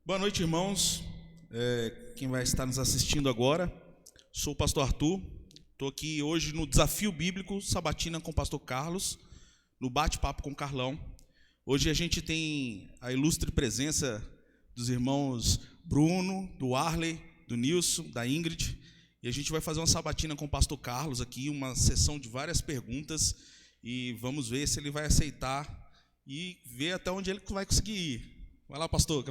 Boa noite, irmãos. Quem vai estar nos assistindo agora, sou o pastor Arthur. Estou aqui hoje no Desafio Bíblico Sabatina com o pastor Carlos, no bate-papo com o Carlão. Hoje a gente tem a ilustre presença dos irmãos Bruno, do Arley, do Nilson, da Ingrid, e a gente vai fazer uma sabatina com o pastor Carlos aqui, uma sessão de várias perguntas, e vamos ver se ele vai aceitar e ver até onde ele vai conseguir ir. Vai lá, pastor.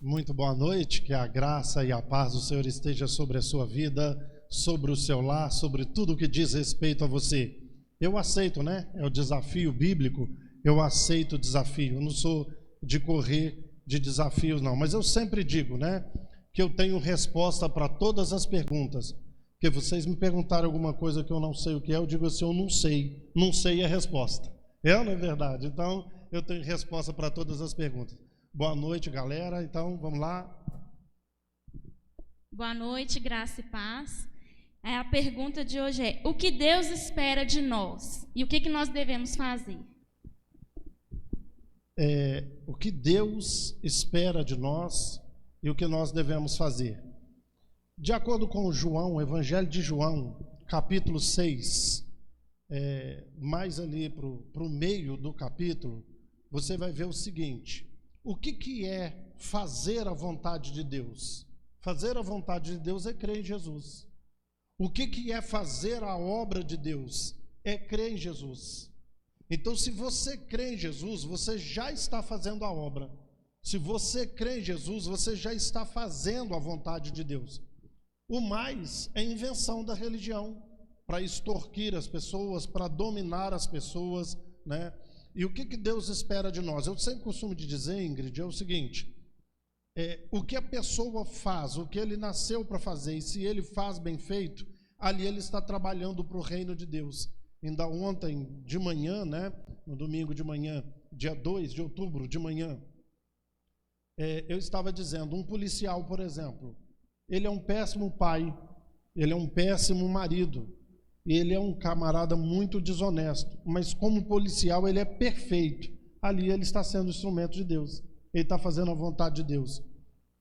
Muito boa noite, que a graça e a paz do Senhor esteja sobre a sua vida, sobre o seu lar, sobre tudo que diz respeito a você. Eu aceito, né? É o desafio bíblico, eu aceito o desafio. Eu não sou de correr de desafios, não. Mas eu sempre digo, né? Que eu tenho resposta para todas as perguntas. Porque vocês me perguntaram alguma coisa que eu não sei o que é, eu digo assim, eu não sei. Não sei a resposta. É ou não é verdade? Então, eu tenho resposta para todas as perguntas. Boa noite, galera. Então, vamos lá. Boa noite, graça e paz. A pergunta de hoje é: o que Deus espera de nós e o que nós devemos fazer? O que Deus espera de nós e o que nós devemos fazer. De acordo com João, o Evangelho de João, capítulo 6, mais ali para o meio do capítulo, você vai ver o seguinte: o que é fazer a vontade de Deus? Fazer a vontade de Deus é crer em Jesus. O que é fazer a obra de Deus? É crer em Jesus. Então, se você crê em Jesus, você já está fazendo a obra. Se você crê em Jesus, você já está fazendo a vontade de Deus. O mais é invenção da religião, para extorquir as pessoas, para dominar as pessoas, né? E o que Deus espera de nós? Eu sempre costumo dizer, Ingrid, é o seguinte: o que a pessoa faz, o que ele nasceu para fazer, e se ele faz bem feito, ali ele está trabalhando para o reino de Deus. Ainda ontem de manhã, né, no domingo de manhã, dia 2 de outubro de manhã, eu estava dizendo, um policial, por exemplo, ele é um péssimo pai, ele é um péssimo marido, ele é um camarada muito desonesto, mas como policial ele é perfeito. Ali ele está sendo instrumento de Deus, ele está fazendo a vontade de Deus.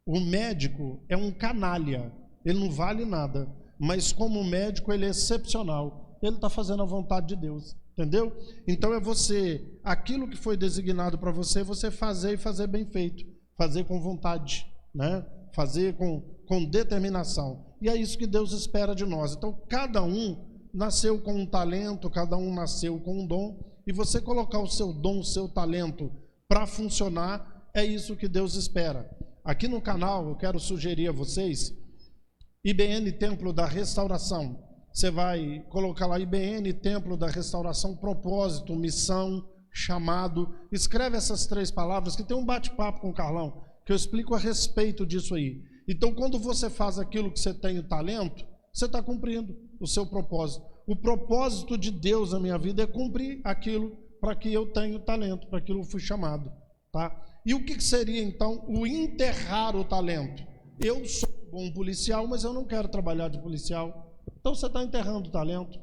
O médico é um canalha, ele não vale nada, mas como médico ele é excepcional, ele está fazendo a vontade de Deus, entendeu? Então é você, aquilo que foi designado para você, você fazer e fazer bem feito, fazer com vontade, né? Fazer com determinação, e é isso que Deus espera de nós. Então cada um nasceu com um talento, cada um nasceu com um dom, e você colocar o seu dom, o seu talento para funcionar, é isso que Deus espera. Aqui no canal eu quero sugerir a vocês, IBN Templo da Restauração. Você vai colocar lá IBN Templo da Restauração, propósito, missão, chamado. Escreve essas 3 palavras, que tem um bate-papo com o Carlão, que eu explico a respeito disso aí. Então quando você faz aquilo que você tem o talento, você está cumprindo o seu propósito. O propósito de Deus na minha vida é cumprir aquilo para que eu tenha talento, para aquilo eu fui chamado, tá? E o que seria então o enterrar o talento? Eu sou um bom policial, mas eu não quero trabalhar de policial. Então você está enterrando o talento,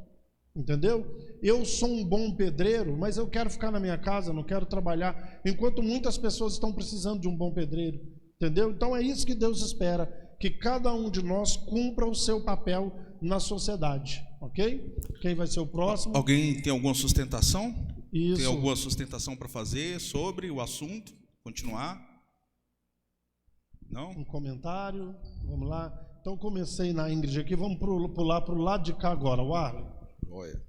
entendeu? Eu sou um bom pedreiro, mas eu quero ficar na minha casa, não quero trabalhar, enquanto muitas pessoas estão precisando de um bom pedreiro, entendeu? Então é isso que Deus espera, que cada um de nós cumpra o seu papel na sociedade, ok? Quem vai ser o próximo? Alguém tem alguma sustentação? Isso. Tem alguma sustentação para fazer sobre o assunto? Continuar? Não? Um comentário, vamos lá. Então comecei na Ingrid aqui, vamos pular para o lado de cá agora, o Arley. Olha.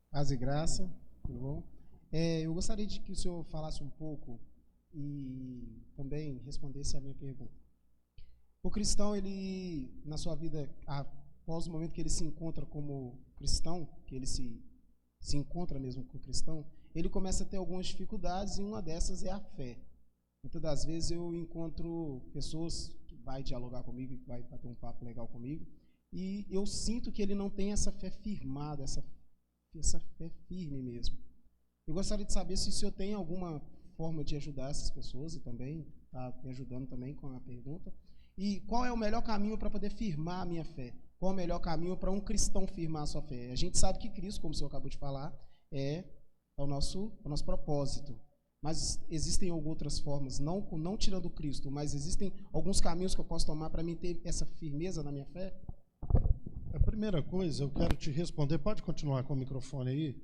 Paz e graça, tudo bom? Eu gostaria de que o senhor falasse um pouco e também respondesse a minha pergunta. O cristão, ele, na sua vida, após o momento que ele se encontra como cristão, que ele se encontra mesmo como cristão, ele começa a ter algumas dificuldades e uma dessas é a fé. Muitas das vezes eu encontro pessoas que vai dialogar comigo, que vai bater um papo legal comigo, e eu sinto que ele não tem essa fé firmada, essa fé firme mesmo. Eu gostaria de saber se o senhor tem alguma forma de ajudar essas pessoas e também está me ajudando também com a pergunta. E qual é o melhor caminho para poder firmar a minha fé? Qual é o melhor caminho para um cristão firmar a sua fé? A gente sabe que Cristo, como o senhor acabou de falar, é o nosso propósito. Mas existem outras formas, não tirando Cristo, mas existem alguns caminhos que eu posso tomar para mim ter essa firmeza na minha fé? A primeira coisa, eu quero te responder, pode continuar com o microfone aí?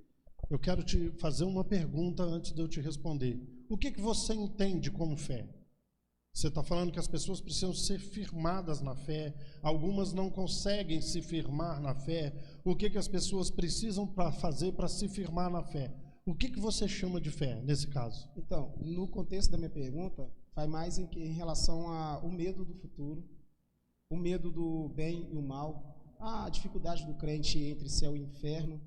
Eu quero te fazer uma pergunta antes de eu te responder. O que você entende como fé? Você está falando que as pessoas precisam ser firmadas na fé, algumas não conseguem se firmar na fé. O que as pessoas precisam fazer para se firmar na fé? O que você chama de fé nesse caso? Então, no contexto da minha pergunta, vai mais em relação ao medo do futuro, o medo do bem e o mal, a dificuldade do crente entre céu e inferno,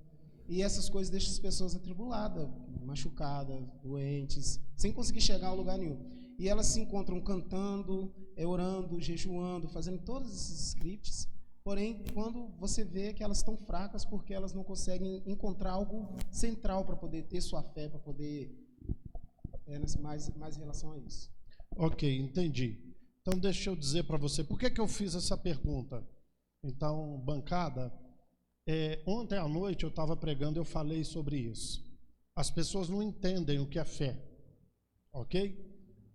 e essas coisas deixam as pessoas atribuladas, machucadas, doentes, sem conseguir chegar a lugar nenhum. E elas se encontram cantando, orando, jejuando, fazendo todos esses scripts, porém, quando você vê que elas estão fracas porque elas não conseguem encontrar algo central para poder ter sua fé, para poder mais em relação a isso. Ok, entendi. Então deixa eu dizer para você, por que eu fiz essa pergunta? Então, bancada, ontem à noite eu estava pregando, eu falei sobre isso. As pessoas não entendem o que é fé, ok?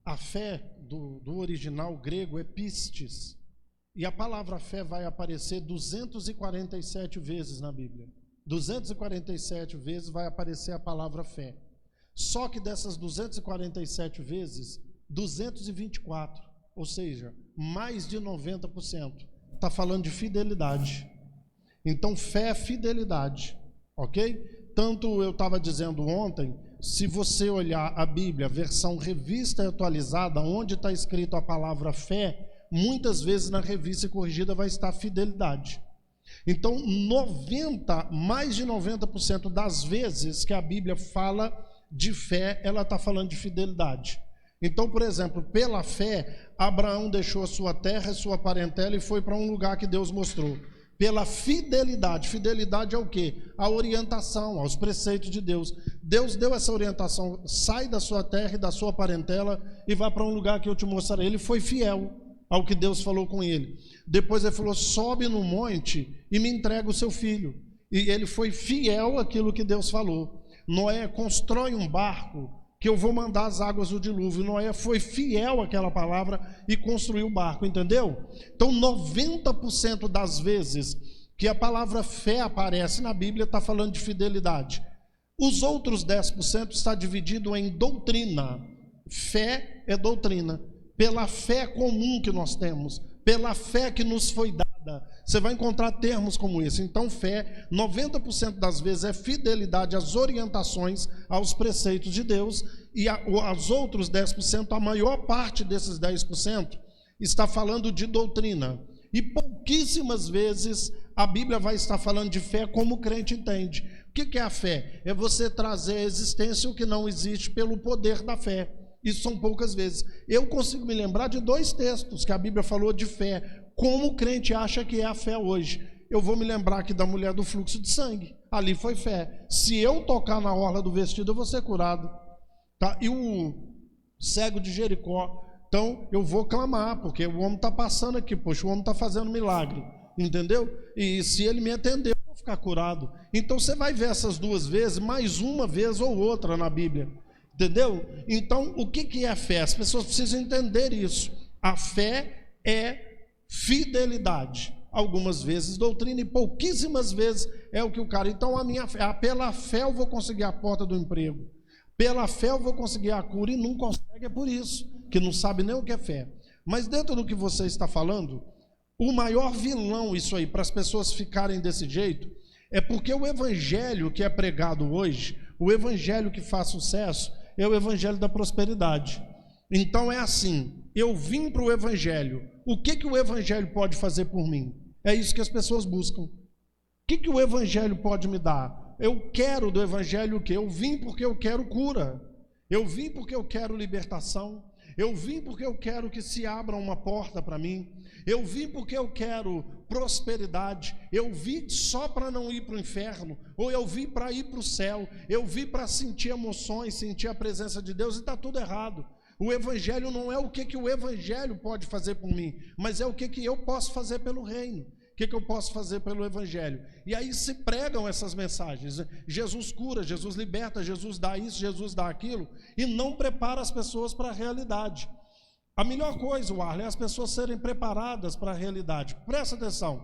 A fé do original grego é pistis, e a palavra fé vai aparecer 247 vezes na Bíblia. 247 vezes vai aparecer a palavra fé. Só que dessas 247 vezes, 224, ou seja, mais de 90%, está falando de fidelidade. Então, fé é fidelidade, ok? Tanto eu estava dizendo ontem, se você olhar a Bíblia, versão revista e atualizada, onde está escrito a palavra fé, muitas vezes na revista corrigida vai estar fidelidade. Então, mais de 90% das vezes que a Bíblia fala de fé, ela está falando de fidelidade. Então, por exemplo, pela fé, Abraão deixou a sua terra e sua parentela e foi para um lugar que Deus mostrou. Pela fidelidade. Fidelidade é o quê? A orientação, aos preceitos de Deus. Deus deu essa orientação, sai da sua terra e da sua parentela e vai para um lugar que eu te mostrarei. Ele foi fiel ao que Deus falou com ele. Depois ele falou, sobe no monte e me entrega o seu filho. E ele foi fiel àquilo que Deus falou. Noé, constrói um barco que eu vou mandar as águas do dilúvio. Noé foi fiel àquela palavra e construiu o barco, entendeu? Então 90% das vezes que a palavra fé aparece na Bíblia está falando de fidelidade. Os outros 10% está dividido em doutrina. Fé é doutrina. Pela fé comum que nós temos, pela fé que nos foi dada, você vai encontrar termos como esse. Então fé, 90% das vezes é fidelidade às orientações, aos preceitos de Deus, e aos outros 10%, a maior parte desses 10% está falando de doutrina. E pouquíssimas vezes a Bíblia vai estar falando de fé como o crente entende. O que é a fé? É você trazer à existência o que não existe pelo poder da fé. Isso são poucas vezes. Eu consigo me lembrar de 2 textos que a Bíblia falou de fé, como o crente acha que é a fé hoje. Eu vou me lembrar aqui da mulher do fluxo de sangue. Ali foi fé. Se eu tocar na orla do vestido, eu vou ser curado. Tá? E o cego de Jericó. Então, eu vou clamar, porque o homem está passando aqui. Poxa, o homem está fazendo milagre. Entendeu? E se ele me atender, eu vou ficar curado. Então, você vai ver essas 2 vezes, mais uma vez ou outra na Bíblia. Entendeu? Então, o que é a fé? As pessoas precisam entender isso. A fé é fidelidade. Algumas vezes doutrina e pouquíssimas vezes é o que o cara... Então, a minha fé, pela fé eu vou conseguir a porta do emprego. Pela fé eu vou conseguir a cura e não consegue, é por isso, que não sabe nem o que é fé. Mas dentro do que você está falando, o maior vilão, isso aí, para as pessoas ficarem desse jeito, é porque o evangelho que é pregado hoje, o evangelho que faz sucesso, é o evangelho da prosperidade. Então é assim, eu vim para o evangelho, o que o evangelho pode fazer por mim? É isso que as pessoas buscam. O que o evangelho pode me dar? Eu quero do evangelho o quê? Eu vim porque eu quero cura, eu vim porque eu quero libertação, eu vim porque eu quero que se abra uma porta para mim, eu vim porque eu quero prosperidade, eu vim só para não ir para o inferno, ou eu vim para ir para o céu, eu vim para sentir emoções, sentir a presença de Deus, e está tudo errado. O evangelho não é o que o evangelho pode fazer por mim, mas é o que eu posso fazer pelo reino. O que eu posso fazer pelo Evangelho? E aí se pregam essas mensagens. Jesus cura, Jesus liberta, Jesus dá isso, Jesus dá aquilo, e não prepara as pessoas para a realidade. A melhor coisa, Warley, é as pessoas serem preparadas para a realidade. Presta atenção. O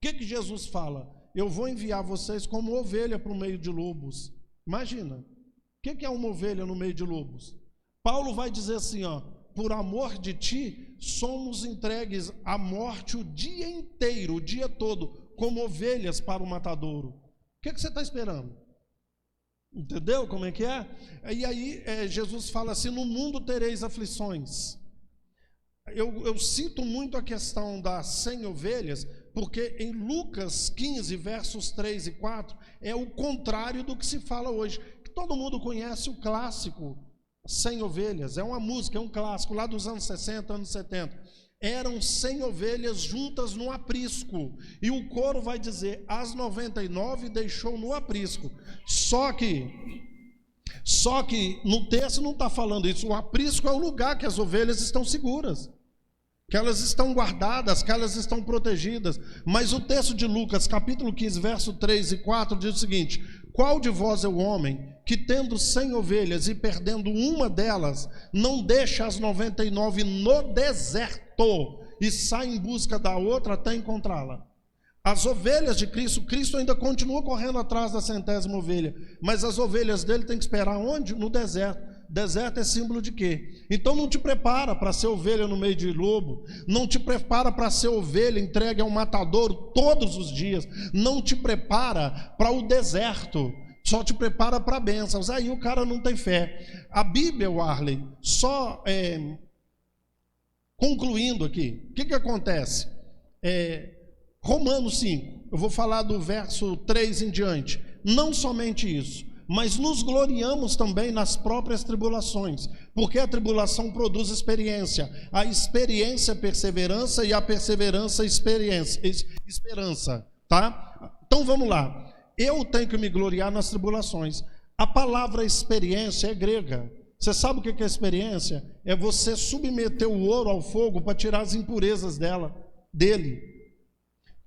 que Jesus fala? Eu vou enviar vocês como ovelha para o meio de lobos. Imagina. O que é uma ovelha no meio de lobos? Paulo vai dizer assim, ó, por amor de ti, somos entregues à morte o dia inteiro, o dia todo, como ovelhas para o matadouro. O que você está esperando? Entendeu como é que é? E aí Jesus fala assim, no mundo tereis aflições. Eu cito muito a questão das 100 ovelhas, porque em Lucas 15, versos 3 e 4, é o contrário do que se fala hoje. Todo mundo conhece o clássico 100 ovelhas, é uma música, é um clássico lá dos anos 60, anos 70. Eram 100 ovelhas juntas no aprisco, e o coro vai dizer, as 99 deixou no aprisco. Só que no texto não está falando isso. O aprisco é o lugar que as ovelhas estão seguras, que elas estão guardadas, que elas estão protegidas. Mas o texto de Lucas, capítulo 15, verso 3 e 4, diz o seguinte: qual de vós é o homem que, tendo 100 ovelhas e perdendo uma delas, não deixa as 99 no deserto e sai em busca da outra até encontrá-la? As ovelhas de Cristo, Cristo ainda continua correndo atrás da 100ª ovelha, mas as ovelhas dele têm que esperar onde? No deserto. Deserto é símbolo de quê? Então não te prepara para ser ovelha no meio de lobo, não te prepara para ser ovelha entregue ao matadouro todos os dias, não te prepara para o deserto, só te prepara para bênçãos. Aí o cara não tem fé. A Bíblia, Warley, só concluindo aqui, o que acontece? Romanos 5, eu vou falar do verso 3 em diante. Não somente isso, mas nos gloriamos também nas próprias tribulações, porque a tribulação produz experiência, a experiência perseverança, e a perseverança esperança, tá? Então vamos lá. Eu tenho que me gloriar nas tribulações. A palavra experiência é grega. Você sabe o que é experiência? É você submeter o ouro ao fogo para tirar as impurezas dele.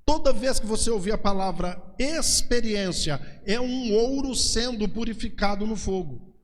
Toda vez que você ouvir a palavra experiência, é um ouro sendo purificado no fogo,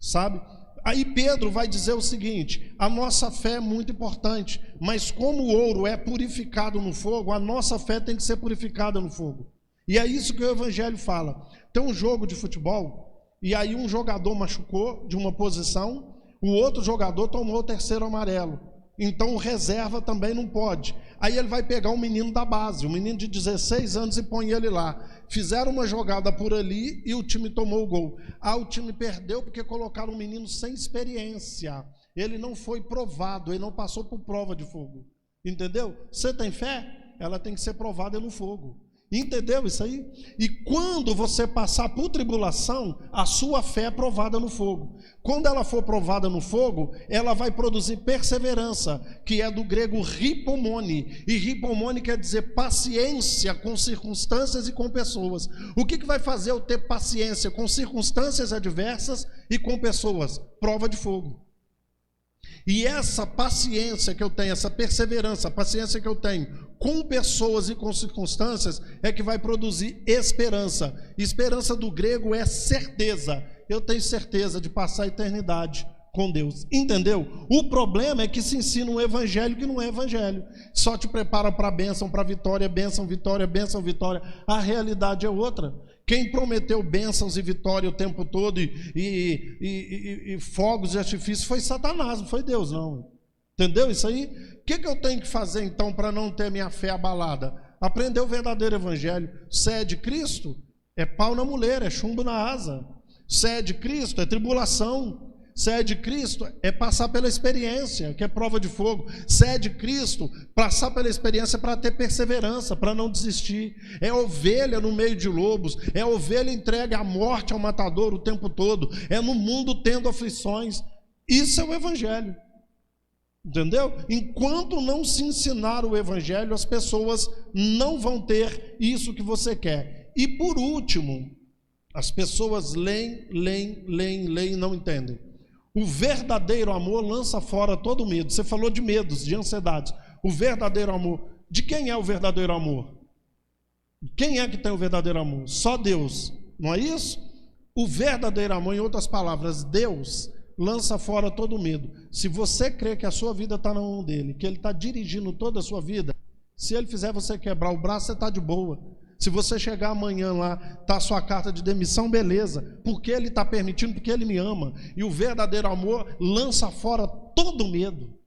sabe? Aí Pedro vai dizer o seguinte: a nossa fé é muito importante, mas como o ouro é purificado no fogo, a nossa fé tem que ser purificada no fogo. E é isso que o Evangelho fala. Tem um jogo de futebol, e aí um jogador machucou de uma posição, o outro jogador tomou o terceiro amarelo. Então o reserva também não pode. Aí ele vai pegar um menino da base, um menino de 16 anos, e põe ele lá. Fizeram uma jogada por ali e o time tomou o gol. O time perdeu porque colocaram um menino sem experiência. Ele não foi provado, ele não passou por prova de fogo. Entendeu? Você tem fé? Ela tem que ser provada no fogo. Entendeu isso aí? E quando você passar por tribulação, a sua fé é provada no fogo. Quando ela for provada no fogo, ela vai produzir perseverança, que é do grego ripomone. E ripomone quer dizer paciência com circunstâncias e com pessoas. O que vai fazer eu ter paciência com circunstâncias adversas e com pessoas? Prova de fogo. E essa paciência que eu tenho, essa perseverança, a paciência que eu tenho com pessoas e com circunstâncias, é que vai produzir esperança. Esperança do grego é certeza. Eu tenho certeza de passar a eternidade com Deus. Entendeu? O problema é que se ensina um evangelho que não é evangelho. Só te prepara para a bênção, para a vitória, bênção, vitória, bênção, vitória. A realidade é outra. Quem prometeu bênçãos e vitória o tempo todo e fogos e artifícios foi Satanás, não foi Deus, não. Entendeu isso aí? O que eu tenho que fazer então para não ter minha fé abalada? Aprender o verdadeiro evangelho. Se é de Cristo, é pau na muleira, é chumbo na asa. Se é de Cristo, é tribulação. Se é de Cristo, é passar pela experiência, que é prova de fogo. Se é de Cristo, passar pela experiência para ter perseverança, para não desistir. É ovelha no meio de lobos, é ovelha entregue à morte, ao matador o tempo todo. É no mundo tendo aflições. Isso é o evangelho. Entendeu? Enquanto não se ensinar o evangelho, as pessoas não vão ter isso que você quer. E por último, as pessoas leem e não entendem. O verdadeiro amor lança fora todo medo. Você falou de medos, de ansiedades. O verdadeiro amor De quem é o verdadeiro amor? Quem é que tem o verdadeiro amor? Só Deus, não é isso? O verdadeiro amor, em outras palavras, Deus lança fora todo medo. Se você crê que a sua vida está na mão dele, que ele está dirigindo toda a sua vida, se ele fizer você quebrar o braço, você está de boa. Se você chegar amanhã lá, está a sua carta de demissão, beleza. Porque ele está permitindo, porque ele me ama. E o verdadeiro amor lança fora todo medo.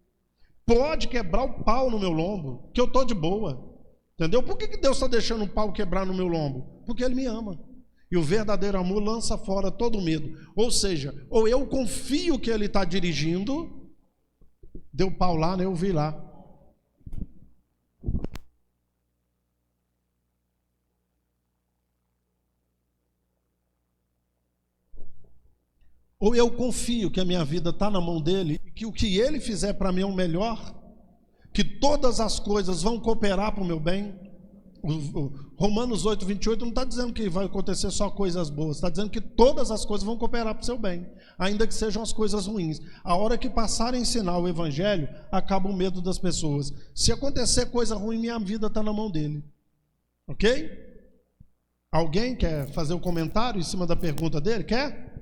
Pode quebrar o pau no meu lombo, que eu estou de boa. Entendeu? Por que Deus está deixando o pau quebrar no meu lombo? Porque ele me ama. E o verdadeiro amor lança fora todo medo. Ou seja, ou eu confio que ele está dirigindo, deu pau lá, né? Eu vi lá. Ou eu confio que a minha vida está na mão dele, e que o que ele fizer para mim é o melhor, que todas as coisas vão cooperar para o meu bem. O Romanos 8, 28 não está dizendo que vai acontecer só coisas boas, está dizendo que todas as coisas vão cooperar para o seu bem, ainda que sejam as coisas ruins. A hora que passarem a ensinar o evangelho, acaba o medo das pessoas. Se acontecer coisa ruim, minha vida está na mão dele. Ok? Alguém quer fazer um comentário em cima da pergunta dele? Quer?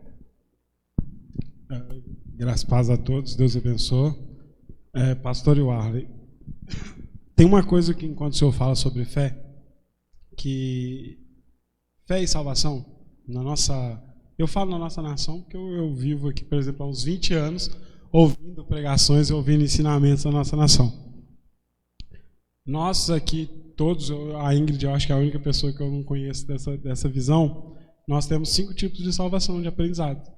Graças a paz a todos, Deus abençoe. Pastor Warley, tem uma coisa que enquanto o senhor fala sobre fé, que fé e salvação, eu falo na nossa nação, porque eu vivo aqui, por exemplo, há uns 20 anos, ouvindo pregações e ouvindo ensinamentos da nossa nação. Nós aqui, todos, a Ingrid, eu acho que é a única pessoa que eu não conheço dessa visão, nós temos 5 tipos de salvação, de aprendizado.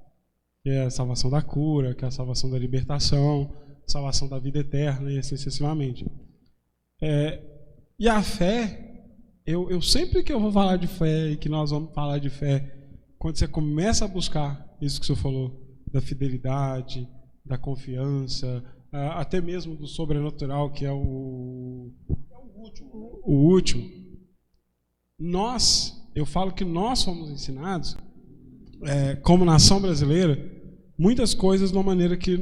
Que é a salvação da cura, que é a salvação da libertação, a salvação da vida eterna e assim sucessivamente. E a fé, eu sempre que eu vou falar de fé e que nós vamos falar de fé, quando você começa a buscar isso que o senhor falou, da fidelidade, da confiança, até mesmo do sobrenatural, que é o último, eu falo que nós somos ensinados, como nação brasileira, muitas coisas de uma maneira que,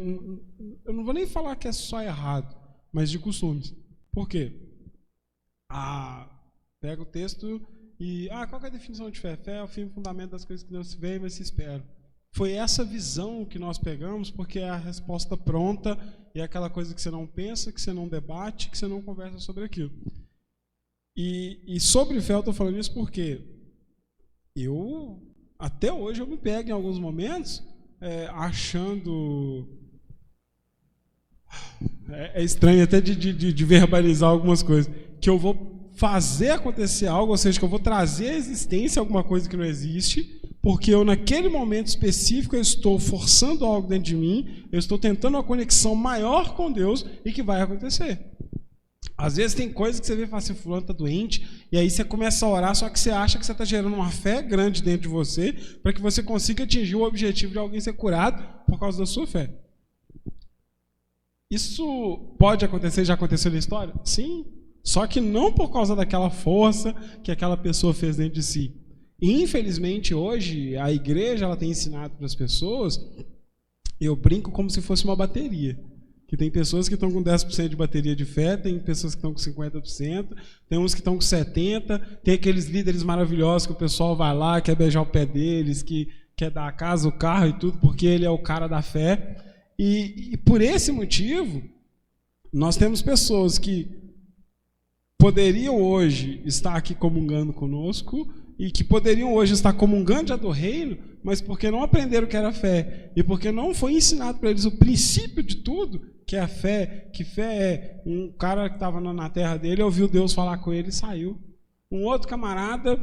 eu não vou nem falar que é só errado, mas de costumes. Por quê? Pega o texto e, qual que é a definição de fé? Fé é o firme fundamento das coisas que não se vê, mas se espera. Foi essa visão que nós pegamos, porque é a resposta pronta, e é aquela coisa que você não pensa, que você não debate, que você não conversa sobre aquilo. E sobre fé eu estou falando isso porque até hoje eu me pego em alguns momentos achando... É estranho até de verbalizar algumas coisas. Que eu vou fazer acontecer algo, ou seja, que eu vou trazer à existência alguma coisa que não existe, porque eu naquele momento específico eu estou forçando algo dentro de mim, eu estou tentando uma conexão maior com Deus e que vai acontecer. Às vezes tem coisas que você vê e fala assim, fulano está doente, e aí você começa a orar, só que você acha que você está gerando uma fé grande dentro de você, para que você consiga atingir o objetivo de alguém ser curado por causa da sua fé. Isso pode acontecer, já aconteceu na história? Sim, só que não por causa daquela força que aquela pessoa fez dentro de si. E, infelizmente, hoje, a igreja ela tem ensinado para as pessoas, eu brinco como se fosse uma bateria. Que tem pessoas que estão com 10% de bateria de fé, tem pessoas que estão com 50%, tem uns que estão com 70%, tem aqueles líderes maravilhosos que o pessoal vai lá, quer beijar o pé deles, que quer dar a casa, o carro e tudo, porque ele é o cara da fé. E por esse motivo, nós temos pessoas que poderiam hoje estar aqui comungando conosco e que poderiam hoje estar comungando já do reino, mas porque não aprenderam o que era fé e porque não foi ensinado para eles o princípio de tudo, que é a fé, que fé é um cara que estava na terra dele, ouviu Deus falar com ele e saiu. Um outro camarada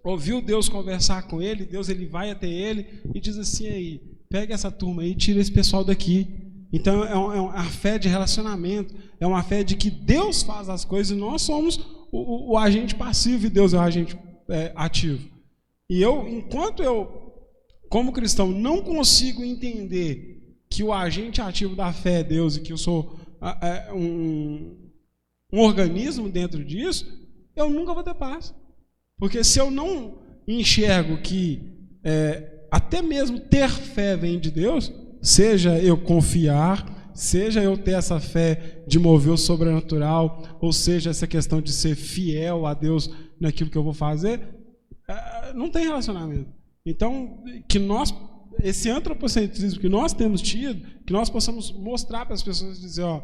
ouviu Deus conversar com ele, Deus ele vai até ele e diz assim, aí, pega essa turma aí e tira esse pessoal daqui. Então é uma fé de relacionamento, é uma fé de que Deus faz as coisas e nós somos o agente passivo e Deus é o agente ativo. E enquanto eu, como cristão, não consigo entender que o agente ativo da fé é Deus e que eu sou um organismo dentro disso, eu nunca vou ter paz. Porque se eu não enxergo que até mesmo ter fé vem de Deus, seja eu confiar, seja eu ter essa fé de mover o sobrenatural, ou seja, essa questão de ser fiel a Deus naquilo que eu vou fazer, não tem relacionamento. Então, que nós, esse antropocentrismo que nós temos tido, que nós possamos mostrar para as pessoas, dizer, ó,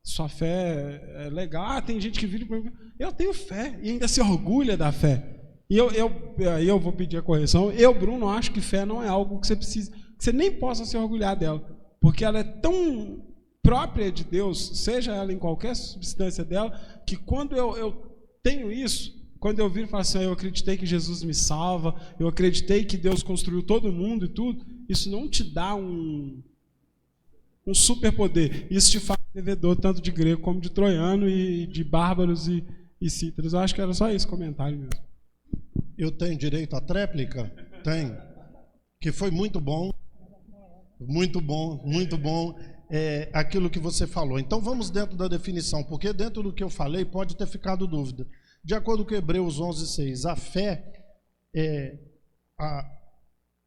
sua fé é legal. tem gente que vira para mim, eu tenho fé, e ainda se orgulha da fé. E eu vou pedir a correção. Bruno, acho que fé não é algo que você precisa, que você nem possa se orgulhar dela, porque ela é tão própria de Deus, seja ela em qualquer substância dela, que quando eu tenho isso, quando eu viro e falo assim, eu acreditei que Jesus me salva, eu acreditei que Deus construiu todo mundo e tudo, isso não te dá um superpoder. Isso te faz devedor tanto de grego como de troiano e de bárbaros e cítaros. Eu acho que era só esse comentário mesmo. Eu tenho direito à tréplica? Tenho. Que foi muito bom. Muito bom, muito bom. Aquilo que você falou. Então vamos dentro da definição, porque dentro do que eu falei pode ter ficado dúvida. De acordo com Hebreus 11:6, a fé é a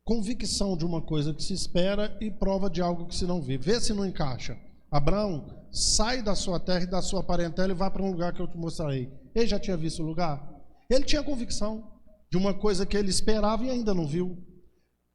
convicção de uma coisa que se espera e prova de algo que se não vê. Vê se não encaixa. Abraão, sai da sua terra e da sua parentela e vá para um lugar que eu te mostrarei. Ele já tinha visto o lugar? Ele tinha convicção de uma coisa que ele esperava e ainda não viu.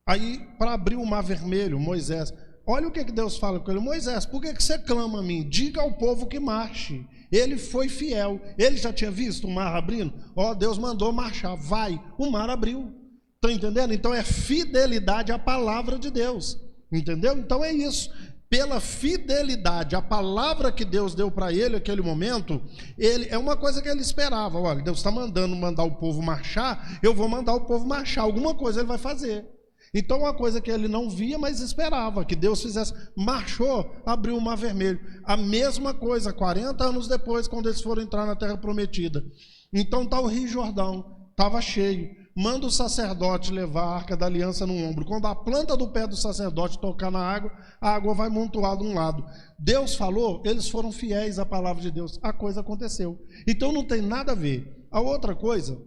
Aí, para abrir o mar vermelho, Moisés, olha o que Deus fala com ele: Moisés, por que você clama a mim? Diga ao povo que marche. Ele foi fiel. Ele já tinha visto o mar abrindo? Deus mandou marchar. Vai. O mar abriu. Estão entendendo? Então é fidelidade à palavra de Deus. Entendeu? Então é isso. Pela fidelidade à palavra que Deus deu para ele naquele momento, é uma coisa que ele esperava. Olha, Deus está mandar o povo marchar, eu vou mandar o povo marchar. Alguma coisa ele vai fazer. Então, uma coisa que ele não via, mas esperava que Deus fizesse. Marchou, abriu o mar vermelho. A mesma coisa, 40 anos depois, quando eles foram entrar na terra prometida. Então está o Rio Jordão, estava cheio. Manda o sacerdote levar a arca da aliança no ombro. Quando a planta do pé do sacerdote tocar na água, a água vai montoar de um lado. Deus falou, eles foram fiéis à palavra de Deus. A coisa aconteceu. Então não tem nada a ver. A outra coisa...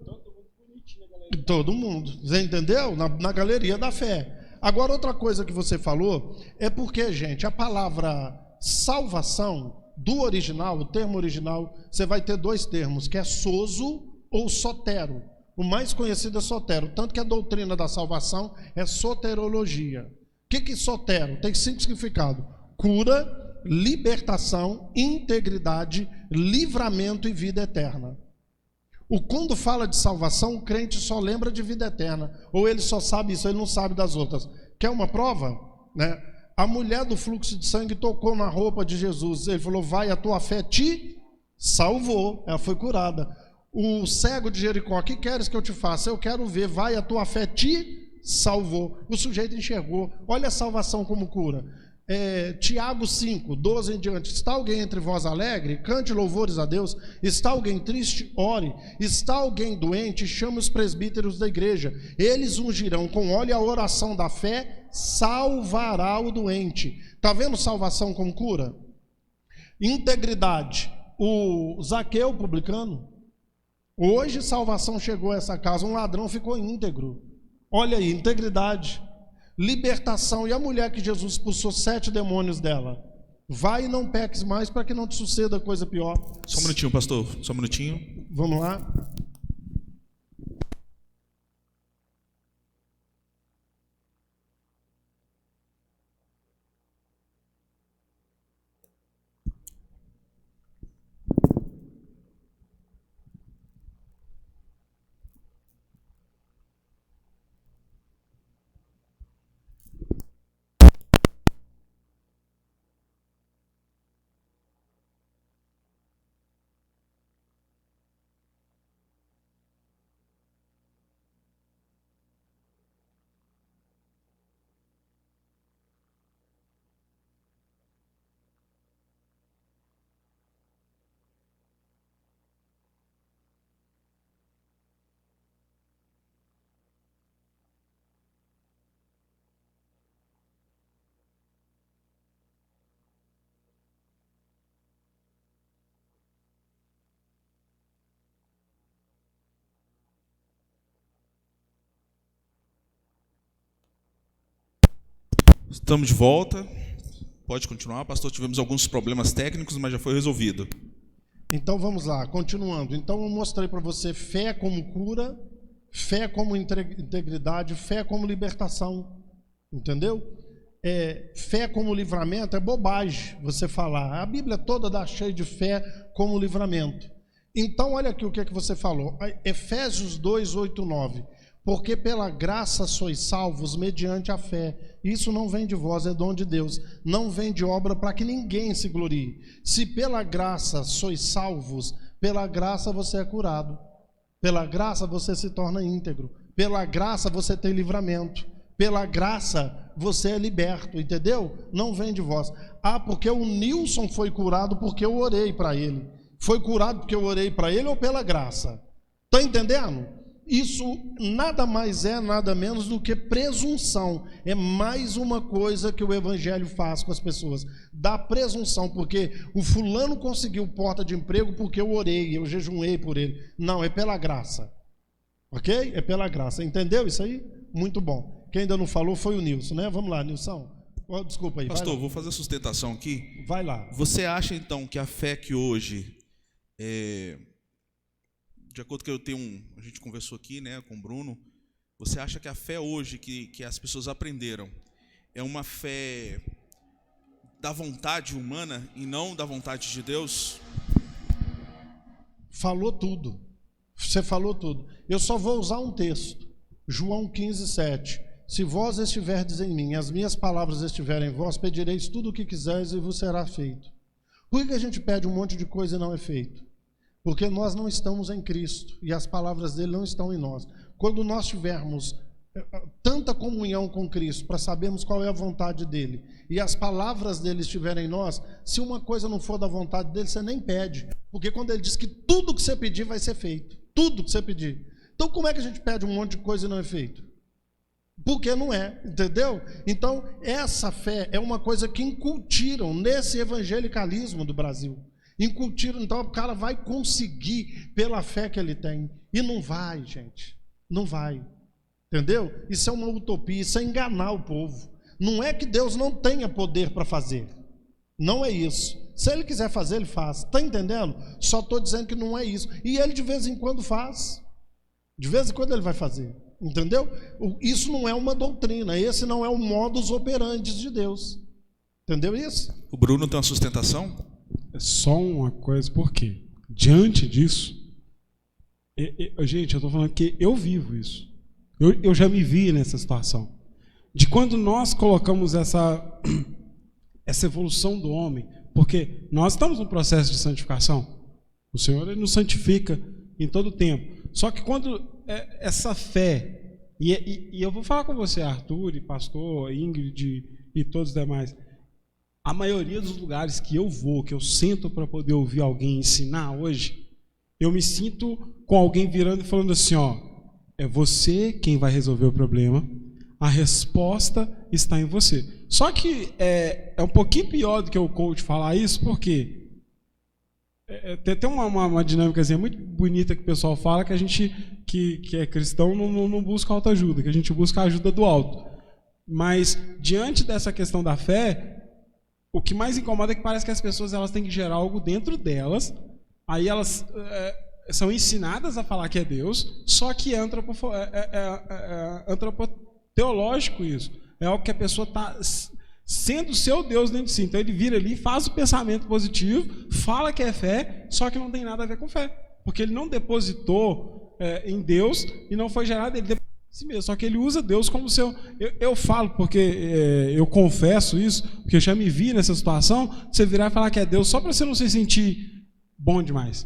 Todo mundo, você entendeu? Na galeria da fé. Agora, outra coisa que você falou é porque, gente, a palavra salvação, do original, o termo original, você vai ter dois termos, que é sozo ou sotero. O mais conhecido é sotero, tanto que a doutrina da salvação é soterologia. O que é sotero? Tem 5 significados: cura, libertação, integridade, livramento e vida eterna. Quando fala de salvação, o crente só lembra de vida eterna, ou ele só sabe isso, ele não sabe das outras. Quer uma prova? Né? A mulher do fluxo de sangue tocou na roupa de Jesus, ele falou: vai, a tua fé te salvou, ela foi curada. O cego de Jericó: o que queres que eu te faça? Eu quero ver. Vai, a tua fé te salvou. O sujeito enxergou. Olha a salvação como cura. Tiago 5, 12 em diante: está alguém entre vós alegre? Cante louvores a Deus. Está alguém triste? Ore. Está alguém doente? Chame os presbíteros da igreja. Eles ungirão com óleo, a oração da fé salvará o doente. Está vendo salvação como cura? Integridade. O Zaqueu publicano, hoje salvação chegou a essa casa, um ladrão ficou íntegro. Olha aí, integridade. Libertação. E a mulher que Jesus expulsou 7 demônios dela? Vai e não peques mais, para que não te suceda coisa pior. Só um minutinho, pastor. Só um minutinho. Vamos lá. Estamos de volta. Pode continuar, pastor. Tivemos alguns problemas técnicos, mas já foi resolvido. Então vamos lá, continuando. Então eu mostrei para você fé como cura, fé como integridade, fé como libertação. Entendeu? Fé como livramento é bobagem você falar. A Bíblia toda dá cheio de fé como livramento. Então olha aqui o que é que você falou. Efésios 2, 8, 9. Porque pela graça sois salvos mediante a fé. Isso não vem de vós, é dom de Deus. Não vem de obra para que ninguém se glorie. Se pela graça sois salvos, pela graça você é curado. Pela graça você se torna íntegro. Pela graça você tem livramento. Pela graça você é liberto, entendeu? Não vem de vós. Porque o Nilson foi curado porque eu orei para ele. Foi curado porque eu orei para ele ou pela graça? Está entendendo? Isso nada mais é, nada menos do que presunção. É mais uma coisa que o evangelho faz com as pessoas. Dá presunção, porque o fulano conseguiu porta de emprego porque eu orei, eu jejuei por ele. Não, é pela graça. Ok? É pela graça. Entendeu isso aí? Muito bom. Quem ainda não falou foi o Nilson, né? Vamos lá, Nilson. Oh, desculpa aí. Pastor, vou fazer a sustentação aqui. Vai lá. Você acha, então, que a fé que hoje... de acordo com que a gente conversou aqui, né, com o Bruno, você acha que a fé hoje que as pessoas aprenderam é uma fé da vontade humana e não da vontade de Deus? Falou tudo. Você falou tudo. Eu só vou usar um texto. João 15, 7. Se vós estiverdes em mim, as minhas palavras estiverem em vós, pedireis tudo o que quiseres e vos será feito. Por que a gente pede um monte de coisa e não é feito? Porque nós não estamos em Cristo e as palavras dele não estão em nós. Quando nós tivermos tanta comunhão com Cristo para sabermos qual é a vontade dele e as palavras dele estiverem em nós, se uma coisa não for da vontade dele, você nem pede. Porque quando ele diz que tudo que você pedir vai ser feito. Tudo que você pedir. Então como é que a gente pede um monte de coisa e não é feito? Porque não é, entendeu? Então essa fé é uma coisa que incutiram nesse evangelicalismo do Brasil. Incutiram, então o cara vai conseguir pela fé que ele tem. E não vai, gente. Não vai. Entendeu? Isso é uma utopia, isso é enganar o povo. Não é que Deus não tenha poder para fazer. Não é isso. Se ele quiser fazer, ele faz. Está entendendo? Só estou dizendo que não é isso. E ele de vez em quando faz. De vez em quando ele vai fazer. Entendeu? Isso não é uma doutrina. Esse não é o modus operandi de Deus. Entendeu isso? O Bruno tem uma sustentação? É só uma coisa, por quê? Diante disso, gente, eu estou falando que eu vivo isso. Eu já me vi nessa situação. De quando nós colocamos essa evolução do homem, porque nós estamos no processo de santificação. O Senhor ele nos santifica em todo o tempo. Só que quando essa fé, e eu vou falar com você, Arthur, e pastor, Ingrid e todos os demais, a maioria dos lugares que eu vou, que eu sento para poder ouvir alguém ensinar hoje, eu me sinto com alguém virando e falando assim, ó, é você quem vai resolver o problema, a resposta está em você. Só que é um pouquinho pior do que o coach falar isso, porque tem uma dinâmicazinha muito bonita que o pessoal fala, que a gente que é cristão não busca autoajuda, que a gente busca a ajuda do alto. Mas diante dessa questão da fé, o que mais incomoda é que parece que as pessoas elas têm que gerar algo dentro delas, aí elas são ensinadas a falar que é Deus, só que é antropoteológico isso. É algo que a pessoa está sendo seu Deus dentro de si. Então ele vira ali, faz o pensamento positivo, fala que é fé, só que não tem nada a ver com fé. Porque ele não depositou em Deus e não foi gerado ele si mesmo, só que ele usa Deus como seu... Eu falo porque eu confesso isso, porque eu já me vi nessa situação, você virar e falar que é Deus só para você não se sentir bom demais.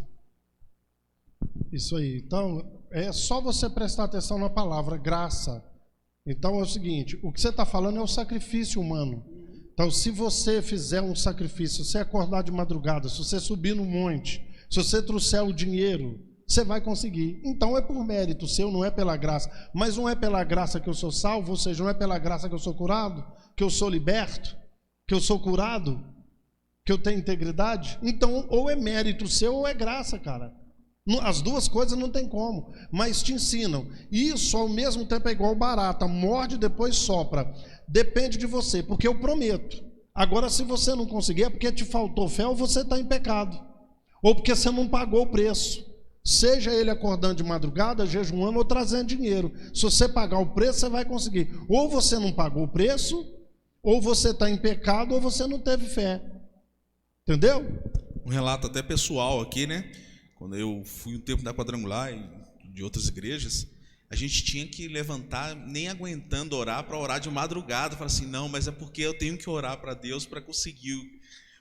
Isso aí. Então, é só você prestar atenção na palavra graça. Então é o seguinte, o que você está falando é o sacrifício humano. Então, se você fizer um sacrifício, se você acordar de madrugada, se você subir no monte, se você trouxer o dinheiro, você vai conseguir. Então é por mérito seu, não é pela graça. Mas não é pela graça que eu sou salvo, ou seja, não é pela graça que eu sou curado, que eu sou liberto, que eu sou curado, que eu tenho integridade. Então, ou é mérito seu ou é graça, cara. As duas coisas não tem como, mas te ensinam. Isso ao mesmo tempo é igual barata, morde e depois sopra. Depende de você, porque eu prometo. Agora, se você não conseguir, é porque te faltou fé ou você está em pecado. Ou porque você não pagou o preço. Seja ele acordando de madrugada, jejuando ou trazendo dinheiro. Se você pagar o preço, você vai conseguir. Ou você não pagou o preço, ou você está em pecado, ou você não teve fé. Entendeu? Um relato até pessoal aqui, né? Quando eu fui um tempo da Quadrangular e de outras igrejas, a gente tinha que levantar, nem aguentando orar, para orar de madrugada. Falar assim, não, mas é porque eu tenho que orar para Deus para conseguir,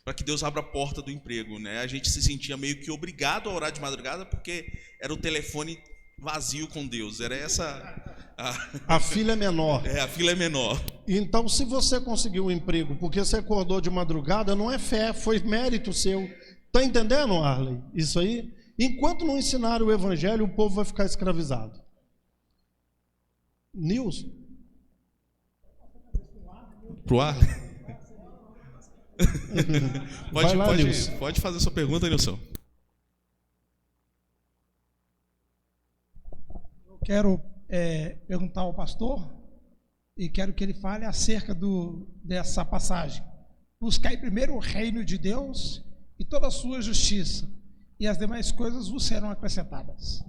para que Deus abra a porta do emprego, né? A gente se sentia meio que obrigado a orar de madrugada, porque era o telefone vazio com Deus. Era essa... A fila é menor. A fila é menor. Então, se você conseguiu um emprego porque você acordou de madrugada, não é fé, foi mérito seu. Está entendendo, Arley? Isso aí? Enquanto não ensinar o evangelho, o povo vai ficar escravizado. Nilson? Pro Arley? Vai lá, Nilson. Pode fazer a sua pergunta, Nilson. Eu quero perguntar ao pastor e quero que ele fale acerca dessa passagem. Buscai primeiro o reino de Deus e toda a sua justiça, e as demais coisas vos serão acrescentadas.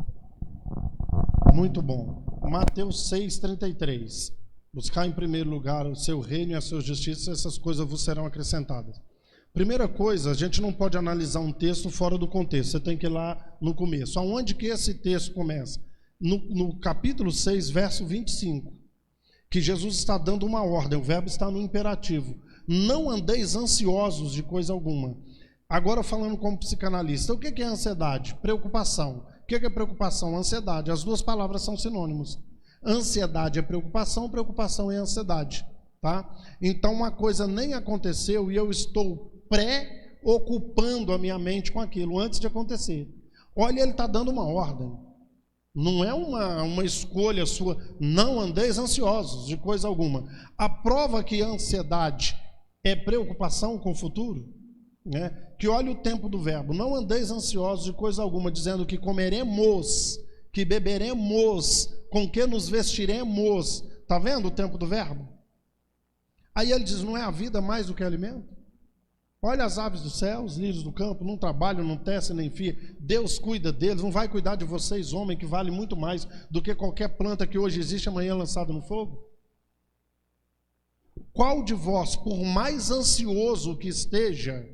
Muito bom. Mateus 6,33. Buscar em primeiro lugar o seu reino e a sua justiça, essas coisas vos serão acrescentadas. Primeira coisa, a gente não pode analisar um texto fora do contexto. Você tem que ir lá no começo. Aonde que esse texto começa? No capítulo 6, verso 25. Que Jesus está dando uma ordem, o verbo está no imperativo. Não andeis ansiosos de coisa alguma. Agora falando como psicanalista, o que é ansiedade? Preocupação. O que é preocupação? Ansiedade. As duas palavras são sinônimos. Ansiedade é preocupação, preocupação é ansiedade. Tá? Então uma coisa nem aconteceu e eu estou pré-ocupando a minha mente com aquilo antes de acontecer. Olha, ele está dando uma ordem. Não é uma escolha sua. Não andeis ansiosos de coisa alguma. A prova que a ansiedade é preocupação com o futuro, né? Que olha o tempo do verbo. Não andeis ansiosos de coisa alguma, dizendo que comeremos, que beberemos, com que nos vestiremos. Está vendo o tempo do verbo? Aí ele diz, não é a vida mais do que alimento? Olha as aves do céu, os lírios do campo, não trabalham, não tecem, nem fiam. Deus cuida deles, não vai cuidar de vocês, homem, que vale muito mais do que qualquer planta que hoje existe, amanhã lançada no fogo? Qual de vós, por mais ansioso que esteja,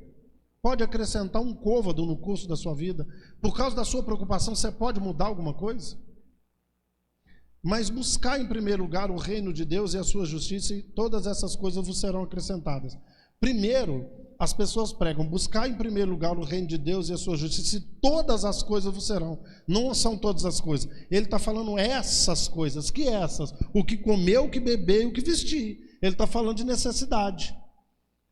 pode acrescentar um côvado no curso da sua vida? Por causa da sua preocupação, você pode mudar alguma coisa? Mas buscar em primeiro lugar o reino de Deus e a sua justiça, e todas essas coisas vos serão acrescentadas. Primeiro, as pessoas pregam, buscar em primeiro lugar o reino de Deus e a sua justiça, e todas as coisas vos serão. Não são todas as coisas. Ele está falando essas coisas. Que essas? O que comer, o que beber e o que vestir. Ele está falando de necessidade.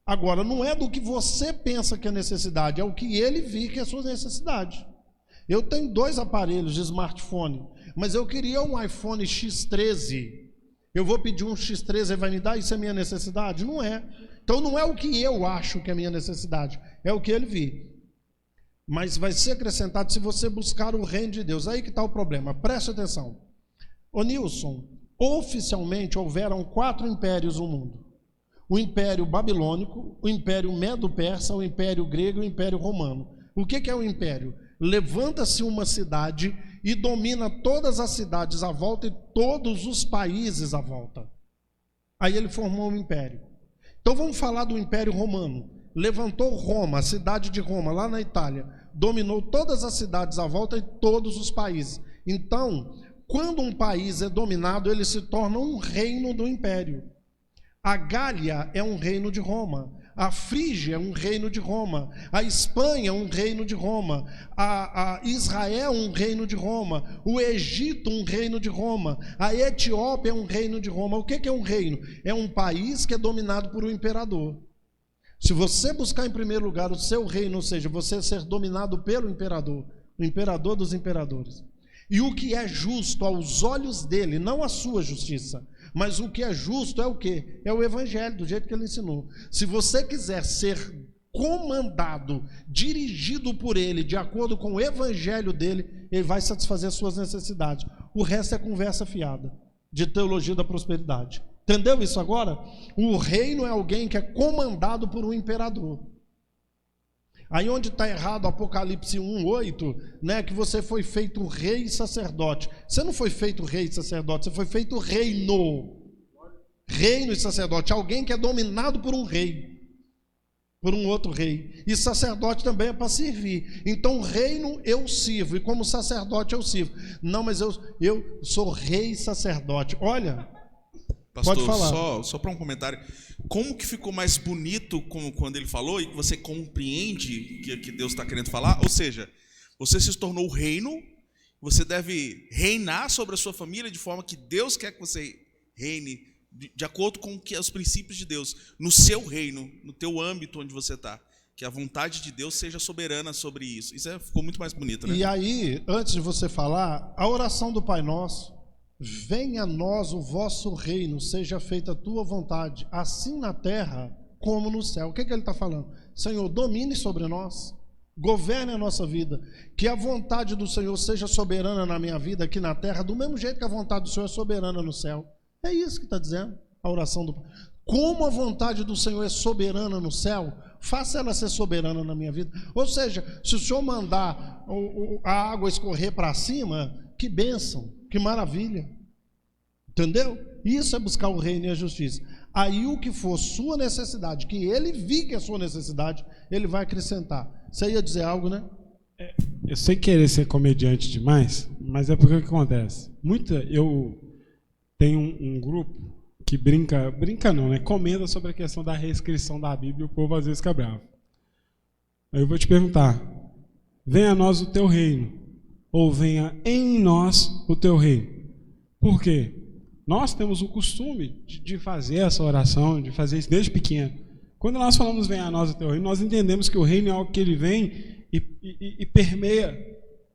Agora, não é do que você pensa que é necessidade, é o que ele viu que é sua necessidade. Eu tenho 2 aparelhos de smartphone, mas eu queria um iPhone X13. Eu vou pedir um X13 e vai me dar? Isso é minha necessidade? Não é. Então não é o que eu acho que é minha necessidade, é o que ele viu. Mas vai ser acrescentado se você buscar o reino de Deus. Aí que está o problema, preste atenção. Ô Nilson, oficialmente houveram 4 impérios no mundo. O Império Babilônico, o Império Medo-Persa, o Império Grego e o Império Romano. O que é o império? Levanta-se uma cidade e domina todas as cidades à volta e todos os países à volta. Aí ele formou um império. Então vamos falar do Império Romano. Levantou Roma, a cidade de Roma, lá na Itália. Dominou todas as cidades à volta e todos os países. Então, quando um país é dominado, ele se torna um reino do império. A Gália é um reino de Roma. A Frígia é um reino de Roma. A Espanha é um reino de Roma. A Israel é um reino de Roma. O Egito um reino de Roma. A Etiópia é um reino de Roma. O que é um reino? É um país que é dominado por um imperador. Se você buscar em primeiro lugar o seu reino, ou seja, você ser dominado pelo imperador, o imperador dos imperadores, e o que é justo aos olhos dele, não a sua justiça, mas o que é justo é o quê? É o evangelho, do jeito que ele ensinou. Se você quiser ser comandado, dirigido por ele, de acordo com o evangelho dele, ele vai satisfazer as suas necessidades. O resto é conversa fiada, de teologia da prosperidade. Entendeu isso agora? O reino é alguém que é comandado por um imperador. Aí onde está errado Apocalipse 1:8, né, que você foi feito rei e sacerdote. Você não foi feito rei e sacerdote, você foi feito reino. Reino e sacerdote, alguém que é dominado por um rei, por um outro rei. E sacerdote também é para servir. Então reino eu sirvo, e como sacerdote eu sirvo. Não, mas eu sou rei e sacerdote. Olha, pastor, pode falar. Só para um comentário. Como que ficou mais bonito quando ele falou, e que você compreende que Deus está querendo falar? Ou seja, você se tornou o reino, você deve reinar sobre a sua família de forma que Deus quer que você reine, de acordo com os princípios de Deus, no seu reino, no teu âmbito onde você está. Que a vontade de Deus seja soberana sobre isso. Isso ficou muito mais bonito, né? E aí, antes de você falar, a oração do Pai Nosso: venha a nós o vosso reino, seja feita a tua vontade, assim na terra como no céu. O que ele está falando? Senhor, domine sobre nós, governe a nossa vida, que a vontade do Senhor seja soberana na minha vida aqui na terra, do mesmo jeito que a vontade do Senhor é soberana no céu. É isso que está dizendo a oração do Pai. Como a vontade do Senhor é soberana no céu, faça ela ser soberana na minha vida. Ou seja, se o Senhor mandar a água escorrer para cima, que bênção, que maravilha. Entendeu? Isso é buscar o reino e a justiça. Aí o que for sua necessidade, que ele vi que é sua necessidade, ele vai acrescentar. Você ia dizer algo, né? Eu sei querer ser comediante demais, mas é porque o que acontece? Eu tenho um grupo que brinca não, né? Comenta sobre a questão da reescrição da Bíblia, e o povo às vezes fica bravo. Aí eu vou te perguntar: venha a nós o teu reino, ou venha em nós o teu reino? Por quê? Nós temos o costume de fazer essa oração, de fazer isso desde pequeno. Quando nós falamos venha a nós o teu reino, nós entendemos que o reino é algo que ele vem e permeia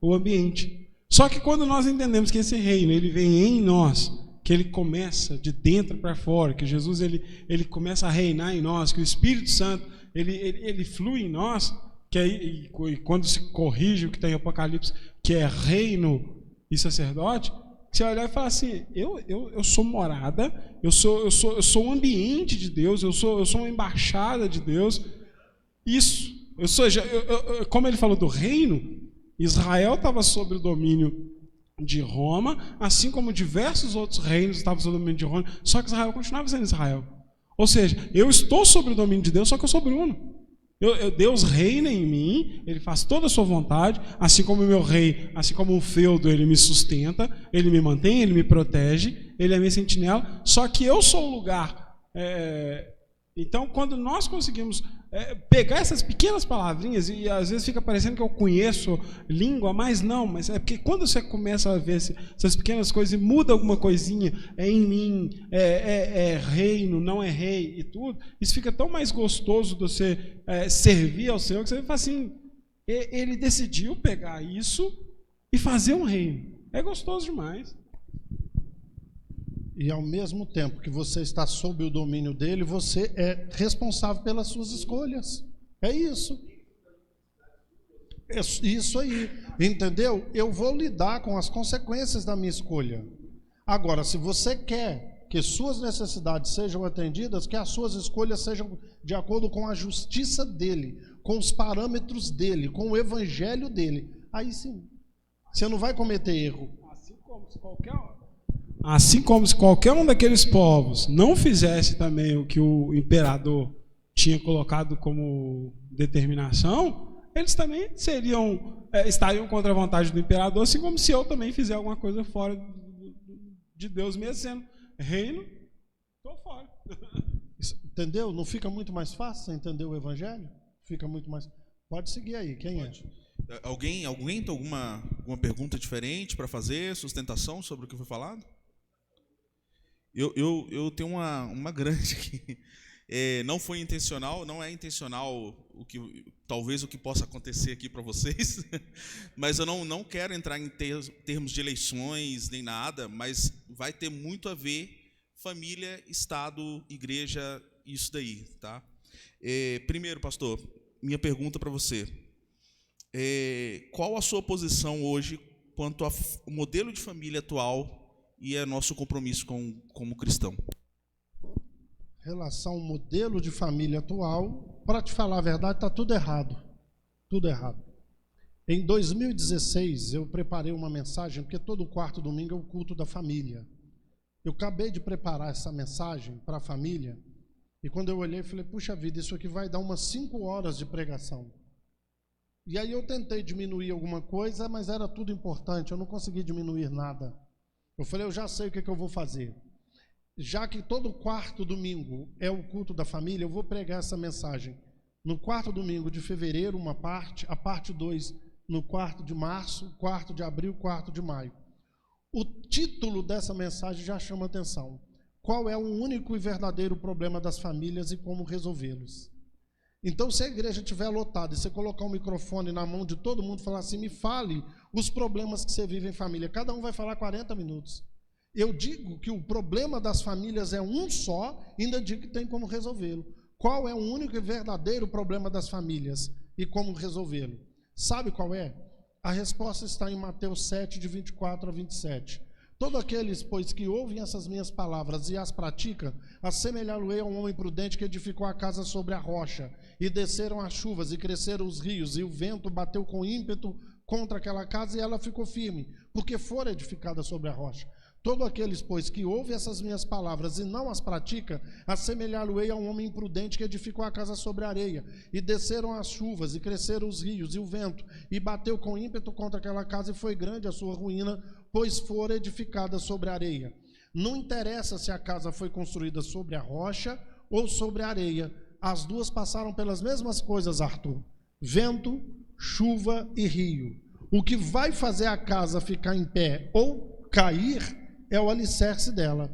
o ambiente. Só que quando nós entendemos que esse reino ele vem em nós, que ele começa de dentro para fora, que Jesus ele começa a reinar em nós, que o Espírito Santo ele flui em nós, que aí, e quando se corrige o que está em Apocalipse, que é reino e sacerdote, você olhar e falar assim: eu sou morada, eu sou um ambiente de Deus, eu sou uma embaixada de Deus. Isso, ou seja, como ele falou do reino, Israel estava sob o domínio de Roma, assim como diversos outros reinos estavam sob o domínio de Roma, só que Israel continuava sendo Israel. Ou seja, eu estou sob o domínio de Deus, só que eu sou Bruno. Deus reina em mim, ele faz toda a sua vontade, assim como o meu rei, assim como um feudo, ele me sustenta, ele me mantém, ele me protege, ele é minha sentinela, só que eu sou o lugar. Então, quando nós conseguimos pegar essas pequenas palavrinhas, e às vezes fica parecendo que eu conheço língua, mas não, mas é porque quando você começa a ver essas pequenas coisas e muda alguma coisinha, é em mim, é reino, não é rei e tudo, isso fica tão mais gostoso de você servir ao Senhor, que você fala assim: ele decidiu pegar isso e fazer um reino. É gostoso demais. E ao mesmo tempo que você está sob o domínio dele, você é responsável pelas suas escolhas. É isso. É isso aí. Entendeu? Eu vou lidar com as consequências da minha escolha. Agora, se você quer que suas necessidades sejam atendidas, que as suas escolhas sejam de acordo com a justiça dele, com os parâmetros dele, com o evangelho dele, aí sim, você não vai cometer erro. Assim como se qualquer um daqueles povos não fizesse também o que o imperador tinha colocado como determinação, eles também estariam contra a vontade do imperador, assim como se eu também fizer alguma coisa fora de Deus, mesmo sendo reino, estou fora. Entendeu? Não fica muito mais fácil você entender o evangelho? Fica muito mais... Pode seguir aí, quem é? Alguém tem alguma pergunta diferente para fazer, sustentação sobre o que foi falado? Eu tenho uma grande aqui. Não foi intencional, não é intencional talvez o que possa acontecer aqui para vocês, mas eu não quero entrar em termos de eleições nem nada, mas vai ter muito a ver família, Estado, igreja, isso daí, tá? Primeiro, pastor, minha pergunta para você: qual a sua posição hoje quanto ao modelo de família atual e é nosso compromisso como cristão? relação ao modelo de família atual, para te falar a verdade, está tudo errado. Tudo errado. Em 2016, eu preparei uma mensagem, porque todo quarto domingo é o culto da família. Eu acabei de preparar essa mensagem para a família, e quando eu olhei, falei, puxa vida, isso aqui vai dar umas 5 horas de pregação. E aí eu tentei diminuir alguma coisa, mas era tudo importante, eu não consegui diminuir nada. Eu falei, eu já sei o que eu vou fazer. Já que todo quarto domingo é o culto da família, eu vou pregar essa mensagem. No quarto domingo de fevereiro, uma parte, a parte 2 no quarto de março, quarto de abril, quarto de maio. O título dessa mensagem já chama atenção. Qual é o único e verdadeiro problema das famílias e como resolvê-los? Então, se a igreja estiver lotada e você colocar um microfone na mão de todo mundo e falar assim, me fale os problemas que você vive em família, cada um vai falar 40 minutos. Eu digo que o problema das famílias é um só, ainda digo que tem como resolvê-lo. Qual é o único e verdadeiro problema das famílias e como resolvê-lo? Sabe qual é? A resposta está em Mateus 7, de 24 a 27. Todos aqueles, pois, que ouvem essas minhas palavras e as praticam, assemelhá-lo-ei a um homem prudente que edificou a casa sobre a rocha, e desceram as chuvas, e cresceram os rios, e o vento bateu com ímpeto contra aquela casa, e ela ficou firme, porque fora edificada sobre a rocha. Todos aqueles, pois, que ouvem essas minhas palavras e não as praticam, assemelhá-lo-ei a um homem imprudente que edificou a casa sobre a areia, e desceram as chuvas, e cresceram os rios, e o vento, e bateu com ímpeto contra aquela casa, e foi grande a sua ruína, pois fora edificada sobre a areia. Não interessa se a casa foi construída sobre a rocha ou sobre a areia, as duas passaram pelas mesmas coisas, Arthur: vento, chuva e rio. O que vai fazer a casa ficar em pé ou cair é o alicerce dela.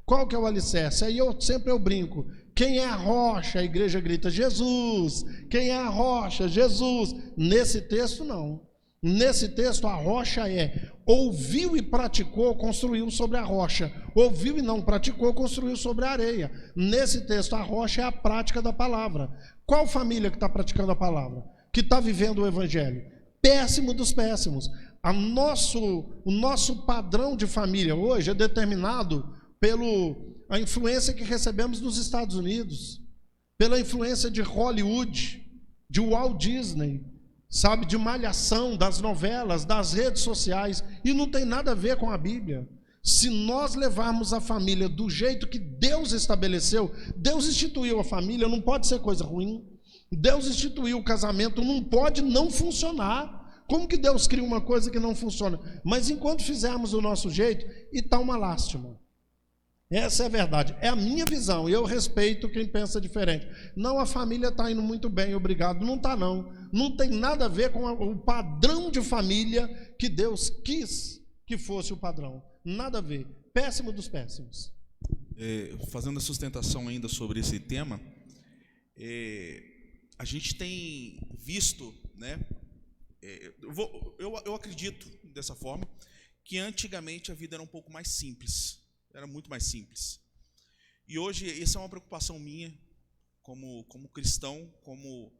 Qual que é o alicerce? Aí eu brinco. Quem é a rocha? A igreja grita, Jesus. Quem é a rocha? Jesus. Nesse texto, não. Nesse texto, a rocha é ouviu e praticou, construiu sobre a rocha. Ouviu e não praticou, construiu sobre a areia. Nesse texto, a rocha é a prática da palavra. Qual família que está praticando a palavra? Que está vivendo o evangelho? Péssimo dos péssimos. O nosso padrão de família hoje é determinado pela influência que recebemos nos Estados Unidos, pela influência de Hollywood, de Walt Disney, sabe, de Malhação, das novelas, das redes sociais, e não tem nada a ver com a Bíblia. Se nós levarmos a família do jeito que Deus estabeleceu, Deus instituiu a família, não pode ser coisa ruim. Deus instituiu o casamento, não pode não funcionar. Como que Deus cria uma coisa que não funciona? Mas enquanto fizermos do nosso jeito, e está uma lástima. Essa é a verdade. É a minha visão, e eu respeito quem pensa diferente. Não, a família está indo muito bem, obrigado. Não está, não. Não tem nada a ver com o padrão de família que Deus quis que fosse o padrão. Nada a ver. Péssimo dos péssimos. Fazendo a sustentação ainda sobre esse tema, a gente tem visto, né? Eu acredito dessa forma, que antigamente a vida era um pouco mais simples, era muito mais simples. E hoje, essa é uma preocupação minha, como cristão, como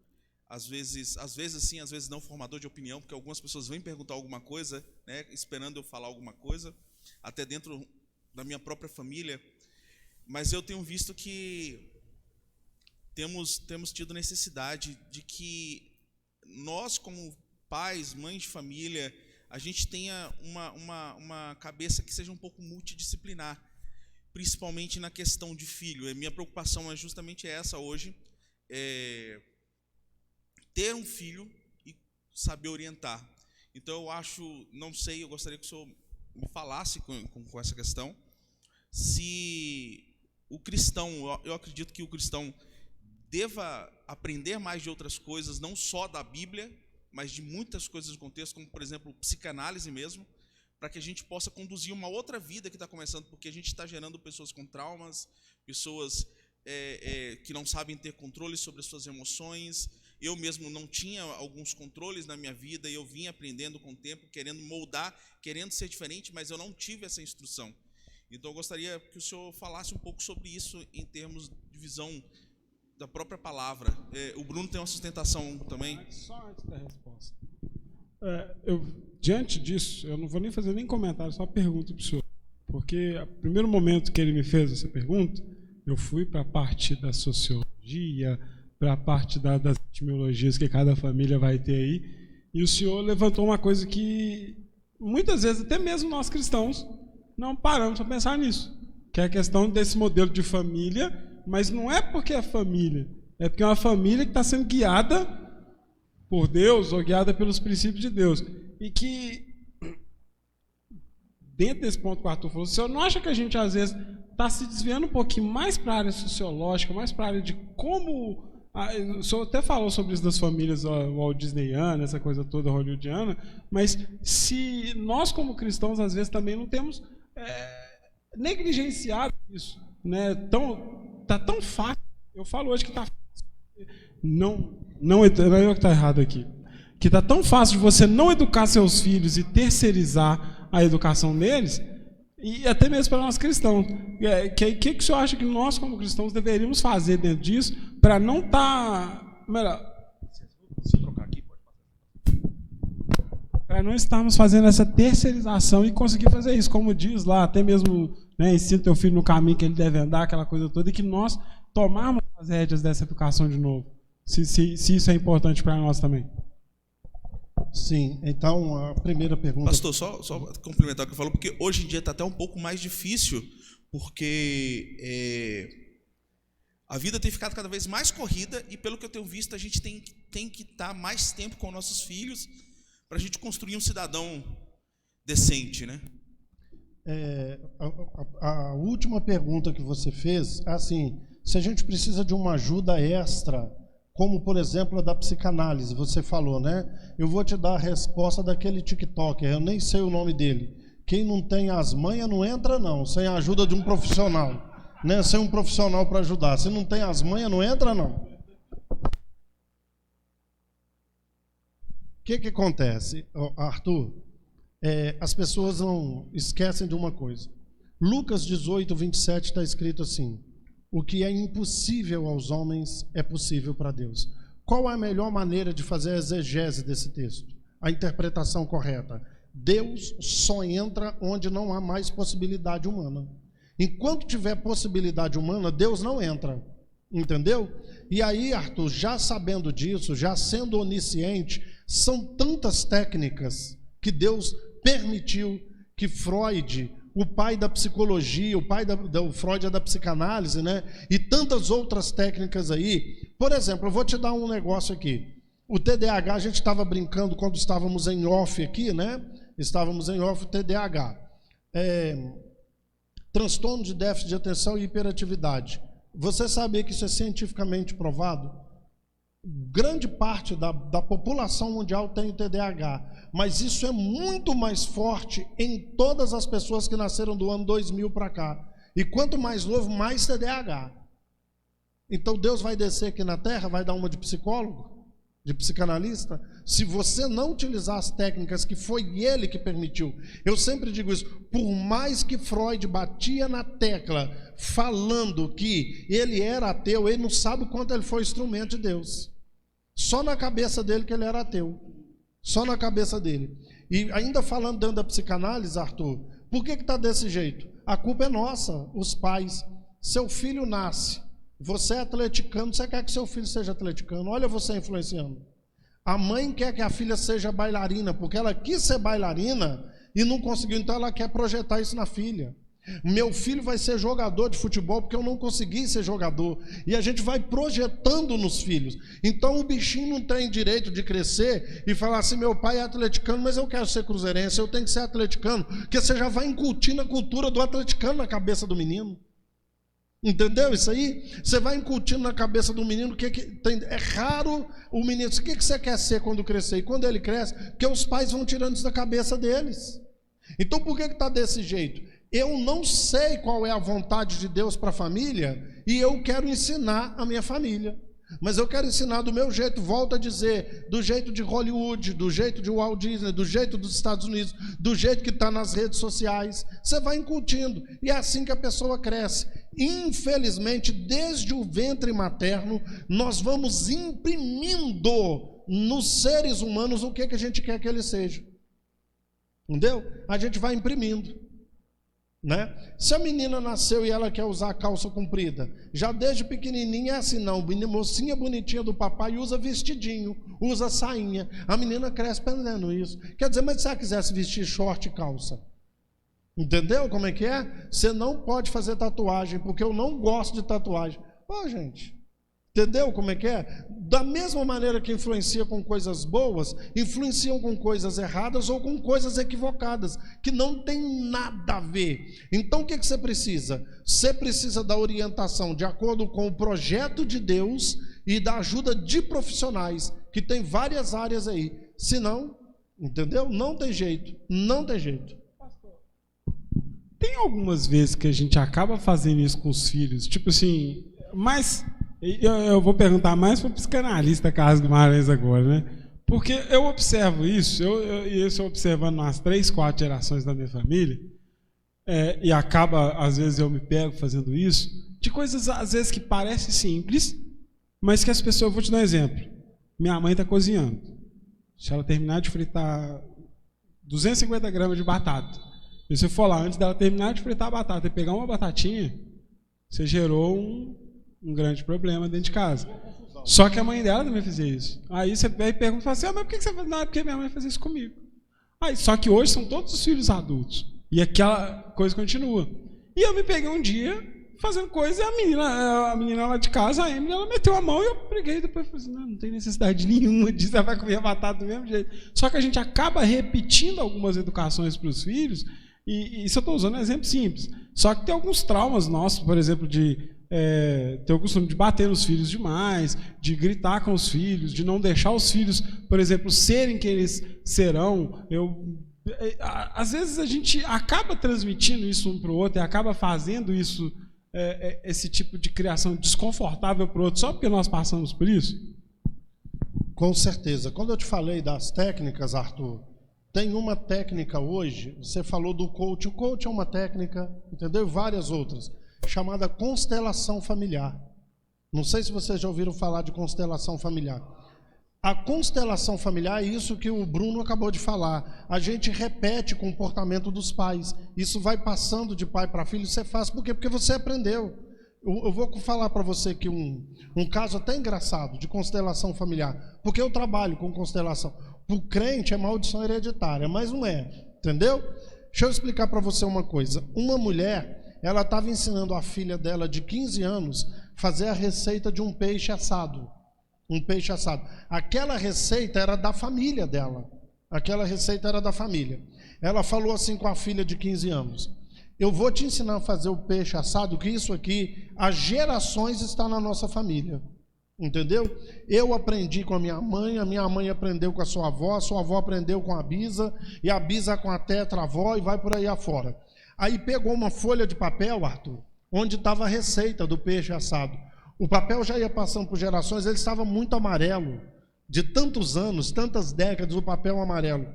às vezes sim, às vezes não formador de opinião, porque algumas pessoas vêm perguntar alguma coisa, né, esperando eu falar alguma coisa, até dentro da minha própria família, mas eu tenho visto que temos tido necessidade de que nós, como pais, mães de família, a gente tenha uma cabeça que seja um pouco multidisciplinar, principalmente na questão de filho. A minha preocupação é justamente essa hoje, ter um filho e saber orientar. Então eu gostaria que o senhor me falasse com essa questão, se o cristão, eu acredito que o cristão deva aprender mais de outras coisas, não só da Bíblia, mas de muitas coisas do contexto, como, por exemplo, psicanálise mesmo, para que a gente possa conduzir uma outra vida que está começando, porque a gente está gerando pessoas com traumas, pessoas que não sabem ter controle sobre as suas emoções. Eu mesmo não tinha alguns controles na minha vida, e eu vim aprendendo com o tempo, querendo moldar, querendo ser diferente, mas eu não tive essa instrução. Então eu gostaria que o senhor falasse um pouco sobre isso em termos de visão da própria palavra. O Bruno tem uma sustentação também. Só antes da resposta. Diante disso, eu não vou nem fazer nem comentário, só pergunta para o senhor. Porque, no primeiro momento que ele me fez essa pergunta, Eu fui para a parte da sociologia, para a parte das etimologias que cada família vai ter aí, e o senhor levantou uma coisa que muitas vezes até mesmo nós cristãos não paramos para pensar nisso, que é a questão desse modelo de família, mas não é porque é família, é porque é uma família que está sendo guiada por Deus ou guiada pelos princípios de Deus. E que, dentro desse ponto que o Arthur falou, o senhor não acha que a gente às vezes está se desviando um pouquinho mais para a área sociológica, mais para a área de como... O senhor até falou sobre isso das famílias Walt Disneyanas, essa coisa toda hollywoodiana, mas se nós como cristãos às vezes também não temos negligenciado isso, né? Tá tão fácil. Eu falo hoje que tá fácil. Não é eu que está errado aqui. Que está tão fácil de você não educar seus filhos e terceirizar a educação deles, e até mesmo para nós cristãos. Que o senhor acha que nós, como cristãos, deveríamos fazer dentro disso para não estar... para não estarmos fazendo essa terceirização e conseguir fazer isso, como diz lá, até mesmo, né, ensina teu filho no caminho que ele deve andar, aquela coisa toda, e que nós tomarmos as rédeas dessa educação de novo, se isso é importante para nós também. Sim, então a primeira pergunta... Pastor, só complementar o que falou, porque hoje em dia está até um pouco mais difícil, porque a vida tem ficado cada vez mais corrida e, pelo que eu tenho visto, a gente tem que estar mais tempo com nossos filhos para a gente construir um cidadão decente, né? A última pergunta que você fez, assim, se a gente precisa de uma ajuda extra, como, por exemplo, a da psicanálise, você falou, né? Eu vou te dar a resposta daquele TikToker, eu nem sei o nome dele. Quem não tem as manhas não entra, não, sem a ajuda de um profissional, né? Sem um profissional para ajudar. Se não tem as manhas, não entra, não. O que acontece, Arthur? As pessoas não esquecem de uma coisa. Lucas 18, 27 está escrito assim: o que é impossível aos homens é possível para Deus. Qual é a melhor maneira de fazer a exegese desse texto? A interpretação correta. Deus só entra onde não há mais possibilidade humana. Enquanto tiver possibilidade humana, Deus não entra. Entendeu? E aí, Arthur, já sabendo disso, já sendo onisciente, são tantas técnicas que Deus permitiu que Freud, o pai da psicologia, o pai do Freud é da psicanálise, né? E tantas outras técnicas aí. Por exemplo, eu vou te dar um negócio aqui. O TDAH, a gente estava brincando quando estávamos em off aqui, né? Estávamos em off, o TDAH. Transtorno de déficit de atenção e hiperatividade. Você sabia que isso é cientificamente provado? Grande parte da população mundial tem o TDAH, mas isso é muito mais forte em todas as pessoas que nasceram do ano 2000 para cá. E quanto mais novo, mais TDAH. Então Deus vai descer aqui na Terra, vai dar uma de psicólogo, de psicanalista, se você não utilizar as técnicas que foi ele que permitiu. Eu sempre digo isso, por mais que Freud batia na tecla, falando que ele era ateu, ele não sabe o quanto ele foi instrumento de Deus. Só na cabeça dele que ele era ateu. Só na cabeça dele. E ainda falando dentro da psicanálise, Arthur, por que está desse jeito? A culpa é nossa, os pais. Seu filho nasce, você é atleticano, você quer que seu filho seja atleticano, olha você influenciando. A mãe quer que a filha seja bailarina, porque ela quis ser bailarina e não conseguiu, então ela quer projetar isso na filha. Meu filho vai ser jogador de futebol porque eu não consegui ser jogador. E a gente vai projetando nos filhos. Então o bichinho não tem direito de crescer e falar assim: meu pai é atleticano, mas eu quero ser cruzeirense, eu tenho que ser atleticano. Porque você já vai incutindo a cultura do atleticano na cabeça do menino. Entendeu isso aí? Você vai incutindo na cabeça do menino que tem. É raro o menino. O que você quer ser quando crescer? E quando ele cresce, porque os pais vão tirando isso da cabeça deles. Então por que está desse jeito? Eu não sei qual é a vontade de Deus para a família e eu quero ensinar a minha família. Mas eu quero ensinar do meu jeito, volto a dizer, do jeito de Hollywood, do jeito de Walt Disney, do jeito dos Estados Unidos, do jeito que está nas redes sociais. Você vai incutindo e é assim que a pessoa cresce. Infelizmente, desde o ventre materno, nós vamos imprimindo nos seres humanos o que a gente quer que eles sejam. Entendeu? A gente vai imprimindo. né? Se a menina nasceu e ela quer usar calça comprida, já desde pequenininha é assim, não, mocinha bonitinha do papai usa vestidinho, usa sainha, a menina cresce aprendendo isso. Quer dizer, mas se ela quisesse vestir short e calça, entendeu como é que é? Você não pode fazer tatuagem, porque eu não gosto de tatuagem. Ó, gente, entendeu como é que é? Da mesma maneira que influencia com coisas boas, influenciam com coisas erradas ou com coisas equivocadas, que não tem nada a ver. Então o que você precisa? Você precisa da orientação de acordo com o projeto de Deus e da ajuda de profissionais, que tem várias áreas aí. Senão, entendeu? Não tem jeito, não tem jeito. Tem algumas vezes que a gente acaba fazendo isso com os filhos, tipo assim, mas... Eu vou perguntar mais para o psicanalista Carlos Guimarães agora, né? Porque eu observo isso, eu observando nas 3, 4 gerações da minha família, e acaba, às vezes eu me pego fazendo isso, de coisas, às vezes, que parecem simples, mas que as pessoas... Eu vou te dar um exemplo. Minha mãe está cozinhando. Se ela terminar de fritar 250 gramas de batata, e se você for lá, antes dela terminar de fritar a batata e pegar uma batatinha, você gerou um grande problema dentro de casa. Só que a mãe dela também fazia isso. Aí você vai e pergunta, fala assim, mas por que você faz? Não, é porque minha mãe fazia isso comigo. Aí, só que hoje são todos os filhos adultos. E aquela coisa continua. E eu me peguei um dia fazendo coisa, e a menina lá de casa, a Emily, ela meteu a mão e eu briguei. E depois falei assim, não tem necessidade nenhuma disso, ela vai comer a batata do mesmo jeito. Só que a gente acaba repetindo algumas educações para os filhos, e isso eu estou usando um exemplo simples. Só que tem alguns traumas nossos, por exemplo, de... ter o costume de bater nos filhos demais, de gritar com os filhos, de não deixar os filhos, por exemplo, serem quem eles serão. Às vezes a gente acaba transmitindo isso um para o outro e acaba fazendo isso, esse tipo de criação desconfortável para o outro, só porque nós passamos por isso? Com certeza. Quando eu te falei das técnicas, Arthur, tem uma técnica hoje, você falou do coach, o coach é uma técnica, entendeu? Várias outras, chamada constelação familiar. Não sei se vocês já ouviram falar de constelação familiar. A constelação familiar é isso que o Bruno acabou de falar. A gente repete o comportamento dos pais. Isso vai passando de pai para filho. Você faz por quê? Porque você aprendeu. Eu vou falar para você aqui um caso até engraçado de constelação familiar. Porque eu trabalho com constelação. Para o crente é maldição hereditária, mas não é. Entendeu? Deixa eu explicar para você uma coisa. Uma mulher... ela estava ensinando a filha dela de 15 anos a fazer a receita de um peixe assado. Um peixe assado. Aquela receita era da família dela. Aquela receita era da família. Ela falou assim com a filha de 15 anos: eu vou te ensinar a fazer o peixe assado, que isso aqui, há gerações está na nossa família. Entendeu? Eu aprendi com a minha mãe aprendeu com a sua avó aprendeu com a bisa, e a bisa com a tetravó, e vai por aí afora. Aí pegou uma folha de papel, Arthur, onde estava a receita do peixe assado. O papel já ia passando por gerações, ele estava muito amarelo. De tantos anos, tantas décadas, o papel amarelo.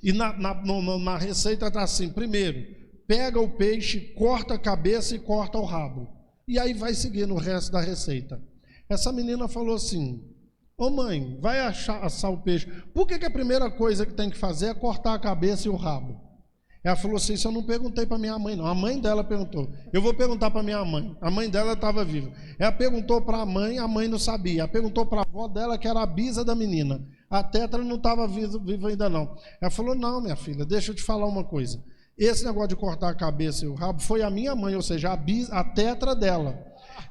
E na receita está assim: primeiro, pega o peixe, corta a cabeça e corta o rabo. E aí vai seguindo o resto da receita. Essa menina falou assim: ô mãe, vai assar o peixe. Por que a primeira coisa que tem que fazer é cortar a cabeça e o rabo? Ela falou assim: isso eu não perguntei para minha mãe, não. A mãe dela perguntou. Eu vou perguntar para minha mãe. A mãe dela estava viva. Ela perguntou para a mãe não sabia. Ela perguntou para a avó dela, que era a bisa da menina. A tetra não estava viva ainda não. Ela falou: não, minha filha, deixa eu te falar uma coisa. Esse negócio de cortar a cabeça e o rabo foi a minha mãe, ou seja, a tetra dela.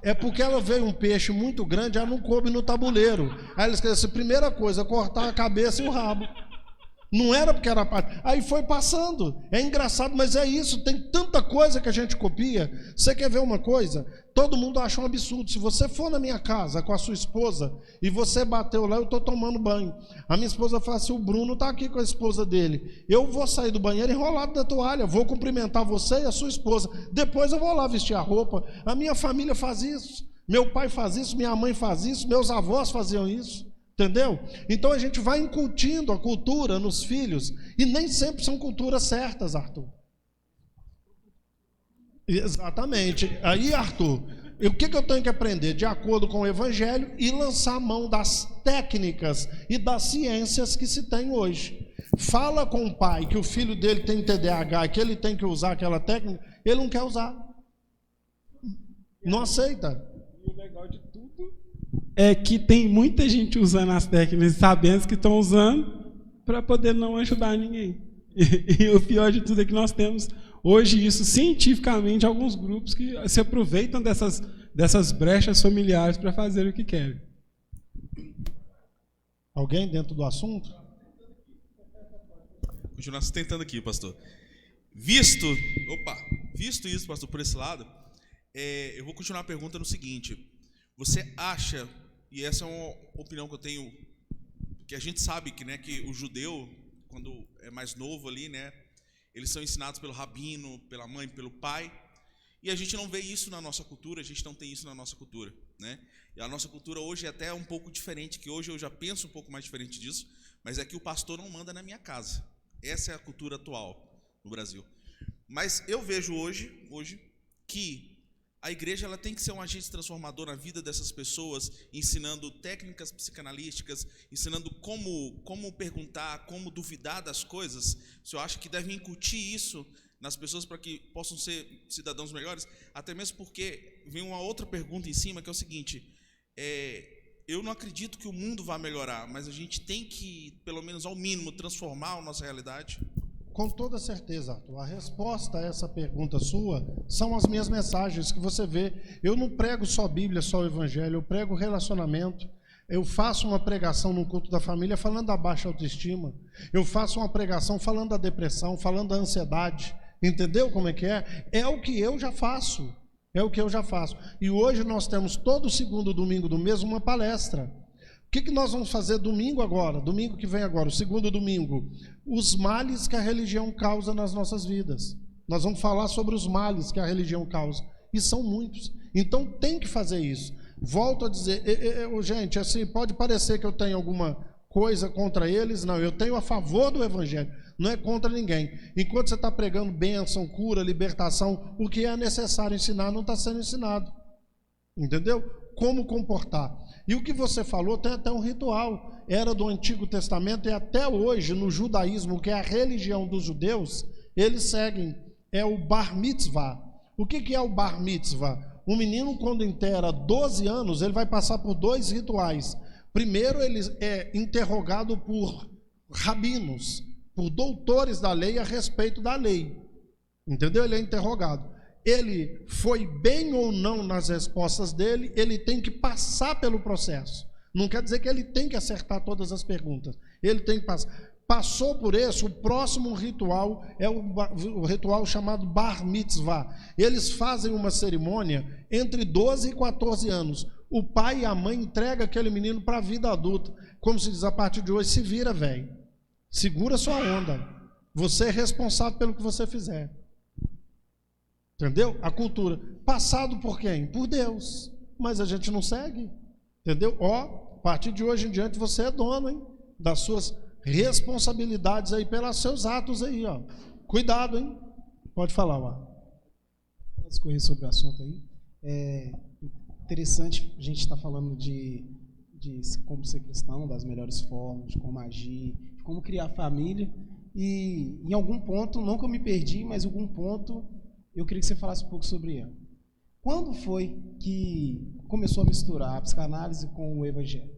É porque ela veio um peixe muito grande, ela não coube no tabuleiro. Aí ela escreveu assim: primeira coisa, cortar a cabeça e o rabo. Não era porque era parte. Aí foi passando. É engraçado, mas é isso. Tem tanta coisa que a gente copia. Você quer ver uma coisa? Todo mundo acha um absurdo. Se você for na minha casa com a sua esposa e você bateu lá, eu estou tomando banho. A minha esposa fala assim: o Bruno está aqui com a esposa dele. Eu vou sair do banheiro enrolado da toalha. Vou cumprimentar você e a sua esposa. Depois eu vou lá vestir a roupa. A minha família faz isso. Meu pai faz isso. Minha mãe faz isso. Meus avós faziam isso. Entendeu? Então a gente vai incutindo a cultura nos filhos, e nem sempre são culturas certas, Arthur. Exatamente. Aí, Arthur, o que eu tenho que aprender? De acordo com o Evangelho, e lançar a mão das técnicas e das ciências que se tem hoje. Fala com o pai que o filho dele tem TDAH, que ele tem que usar aquela técnica, ele não quer usar. Não aceita. E o legal de tudo é que tem muita gente usando as técnicas e sabendo que estão usando para poder não ajudar ninguém. E o pior de tudo é que nós temos hoje isso cientificamente, alguns grupos que se aproveitam dessas brechas familiares para fazer o que querem. Alguém dentro do assunto? Continuar sustentando aqui, pastor. Visto isso, pastor, por esse lado, eu vou continuar a pergunta no seguinte: você acha, e essa é uma opinião que eu tenho, que a gente sabe que, né, que o judeu, quando é mais novo ali, né, eles são ensinados pelo rabino, pela mãe, pelo pai, e a gente não vê isso na nossa cultura, a gente não tem isso na nossa cultura, né? E a nossa cultura hoje é até um pouco diferente, que hoje eu já penso um pouco mais diferente disso, mas é que o pastor não manda na minha casa. Essa é a cultura atual no Brasil. Mas eu vejo hoje que a igreja ela tem que ser um agente transformador na vida dessas pessoas, ensinando técnicas psicanalísticas, ensinando como perguntar, como duvidar das coisas. Se eu acho que deve incutir isso nas pessoas para que possam ser cidadãos melhores, até mesmo porque vem uma outra pergunta em cima, que é o seguinte: eu não acredito que o mundo vá melhorar, mas a gente tem que, pelo menos ao mínimo, transformar a nossa realidade. Com toda certeza, Arthur. A resposta a essa pergunta sua são as minhas mensagens que você vê. Eu não prego só Bíblia, só o Evangelho, eu prego relacionamento. Eu faço uma pregação no culto da família falando da baixa autoestima. Eu faço uma pregação falando da depressão, falando da ansiedade. Entendeu como é que é? É o que eu já faço. É o que eu já faço. E hoje nós temos todo segundo domingo do mês uma palestra. O que nós vamos fazer domingo agora? Domingo que vem agora, o segundo domingo. Os males que a religião causa nas nossas vidas. Nós vamos falar sobre os males que a religião causa. E são muitos. Então tem que fazer isso. Volto a dizer, gente, assim, pode parecer que eu tenho alguma coisa contra eles. Não, eu tenho a favor do Evangelho. Não é contra ninguém. Enquanto você está pregando bênção, cura, libertação, o que é necessário ensinar não está sendo ensinado. Entendeu? Como comportar. E o que você falou tem até um ritual. Era do Antigo Testamento e até hoje no judaísmo, que é a religião dos judeus, eles seguem. É o Bar Mitzvah. O que é o Bar Mitzvah? O menino, quando inteira 12 anos, ele vai passar por 2 rituais. Primeiro, ele é interrogado por rabinos, por doutores da lei a respeito da lei. Entendeu? Ele é interrogado. Ele foi bem ou não nas respostas dele, ele tem que passar pelo processo. Não quer dizer que ele tem que acertar todas as perguntas. Ele tem que passar. Passou por isso, o próximo ritual é o ritual chamado Bar Mitzvah. Eles fazem uma cerimônia entre 12 e 14 anos. O pai e a mãe entregam aquele menino para a vida adulta. Como se diz, a partir de hoje, se vira, velho. Segura sua onda. Você é responsável pelo que você fizer. Entendeu? A cultura. Passado por quem? Por Deus. Mas a gente não segue. Entendeu? A partir de hoje em diante você é dono, hein? Das suas responsabilidades aí, pelos seus atos aí, ó. Cuidado, hein? Pode falar, ó. Vou discorrer sobre o assunto aí. É interessante a gente estar falando de como ser cristão, das melhores formas, de como agir, de como criar família. E em algum ponto, não que eu me perdi, mas em algum ponto eu queria que você falasse um pouco sobre ela. Quando foi que começou a misturar a psicanálise com o Evangelho?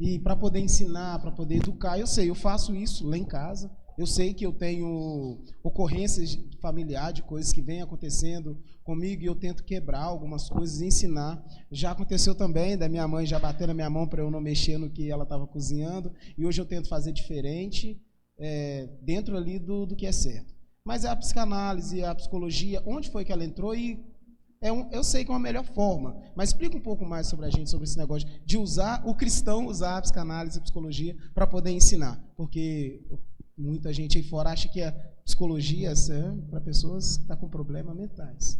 E para poder ensinar, para poder educar, eu faço isso lá em casa. Eu sei que eu tenho ocorrências familiares de coisas que vêm acontecendo comigo e eu tento quebrar algumas coisas e ensinar. Já aconteceu também da minha mãe já bater na minha mão para eu não mexer no que ela estava cozinhando. E hoje eu tento fazer diferente dentro ali do que é certo. Mas a psicanálise, a psicologia, onde foi que ela entrou? E eu sei que é uma melhor forma, mas explica um pouco mais sobre a gente, sobre esse negócio de o cristão usar a psicanálise e a psicologia para poder ensinar. Porque muita gente aí fora acha que a psicologia é para pessoas que estão com problemas mentais.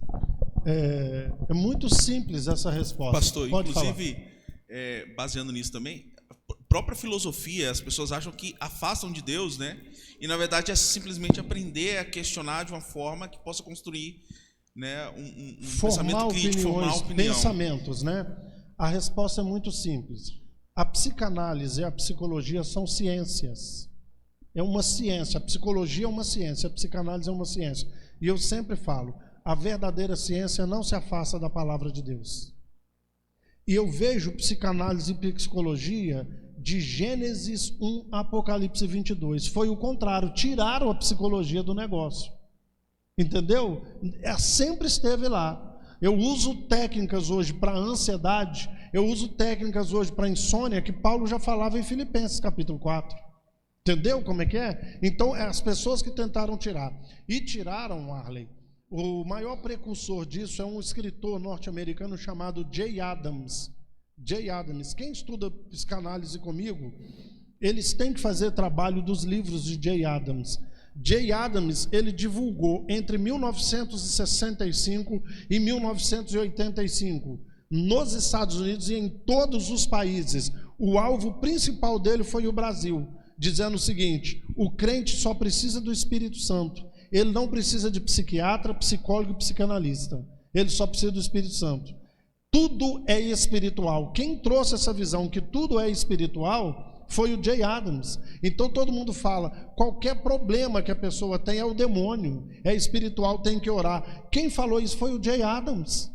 É muito simples essa resposta. Pastor, pode inclusive, baseando nisso também, a própria filosofia, as pessoas acham que afastam de Deus, né? E na verdade é simplesmente aprender a questionar de uma forma que possa construir, né, um pensamento crítico, formar opinião. Pensamentos, né? A resposta é muito simples. A psicanálise e a psicologia são ciências. é uma ciência, a psicologia é uma ciência, a psicanálise é uma ciência. E eu sempre falo, a verdadeira ciência não se afasta da palavra de Deus. E eu vejo psicanálise e psicologia de Gênesis 1 a Apocalipse 22. Foi o contrário, tiraram a psicologia do negócio. Entendeu? Sempre esteve lá. Eu uso técnicas hoje para ansiedade, eu uso técnicas hoje para insônia, que Paulo já falava em Filipenses capítulo 4. Entendeu como é que é? Então, as pessoas que tentaram tirar. E tiraram, Arley. O maior precursor disso é um escritor norte-americano chamado Jay Adams. Jay Adams. Quem estuda psicanálise comigo, eles têm que fazer trabalho dos livros de Jay Adams. Jay Adams, ele divulgou entre 1965 e 1985, nos Estados Unidos e em todos os países. O alvo principal dele foi o Brasil, dizendo o seguinte: o crente só precisa do Espírito Santo. Ele não precisa de psiquiatra, psicólogo e psicanalista. Ele só precisa do Espírito Santo. Tudo é espiritual. Quem trouxe essa visão que tudo é espiritual foi o Jay Adams. Então todo mundo fala, qualquer problema que a pessoa tem é o demônio, é espiritual, tem que orar. Quem falou isso foi o Jay Adams.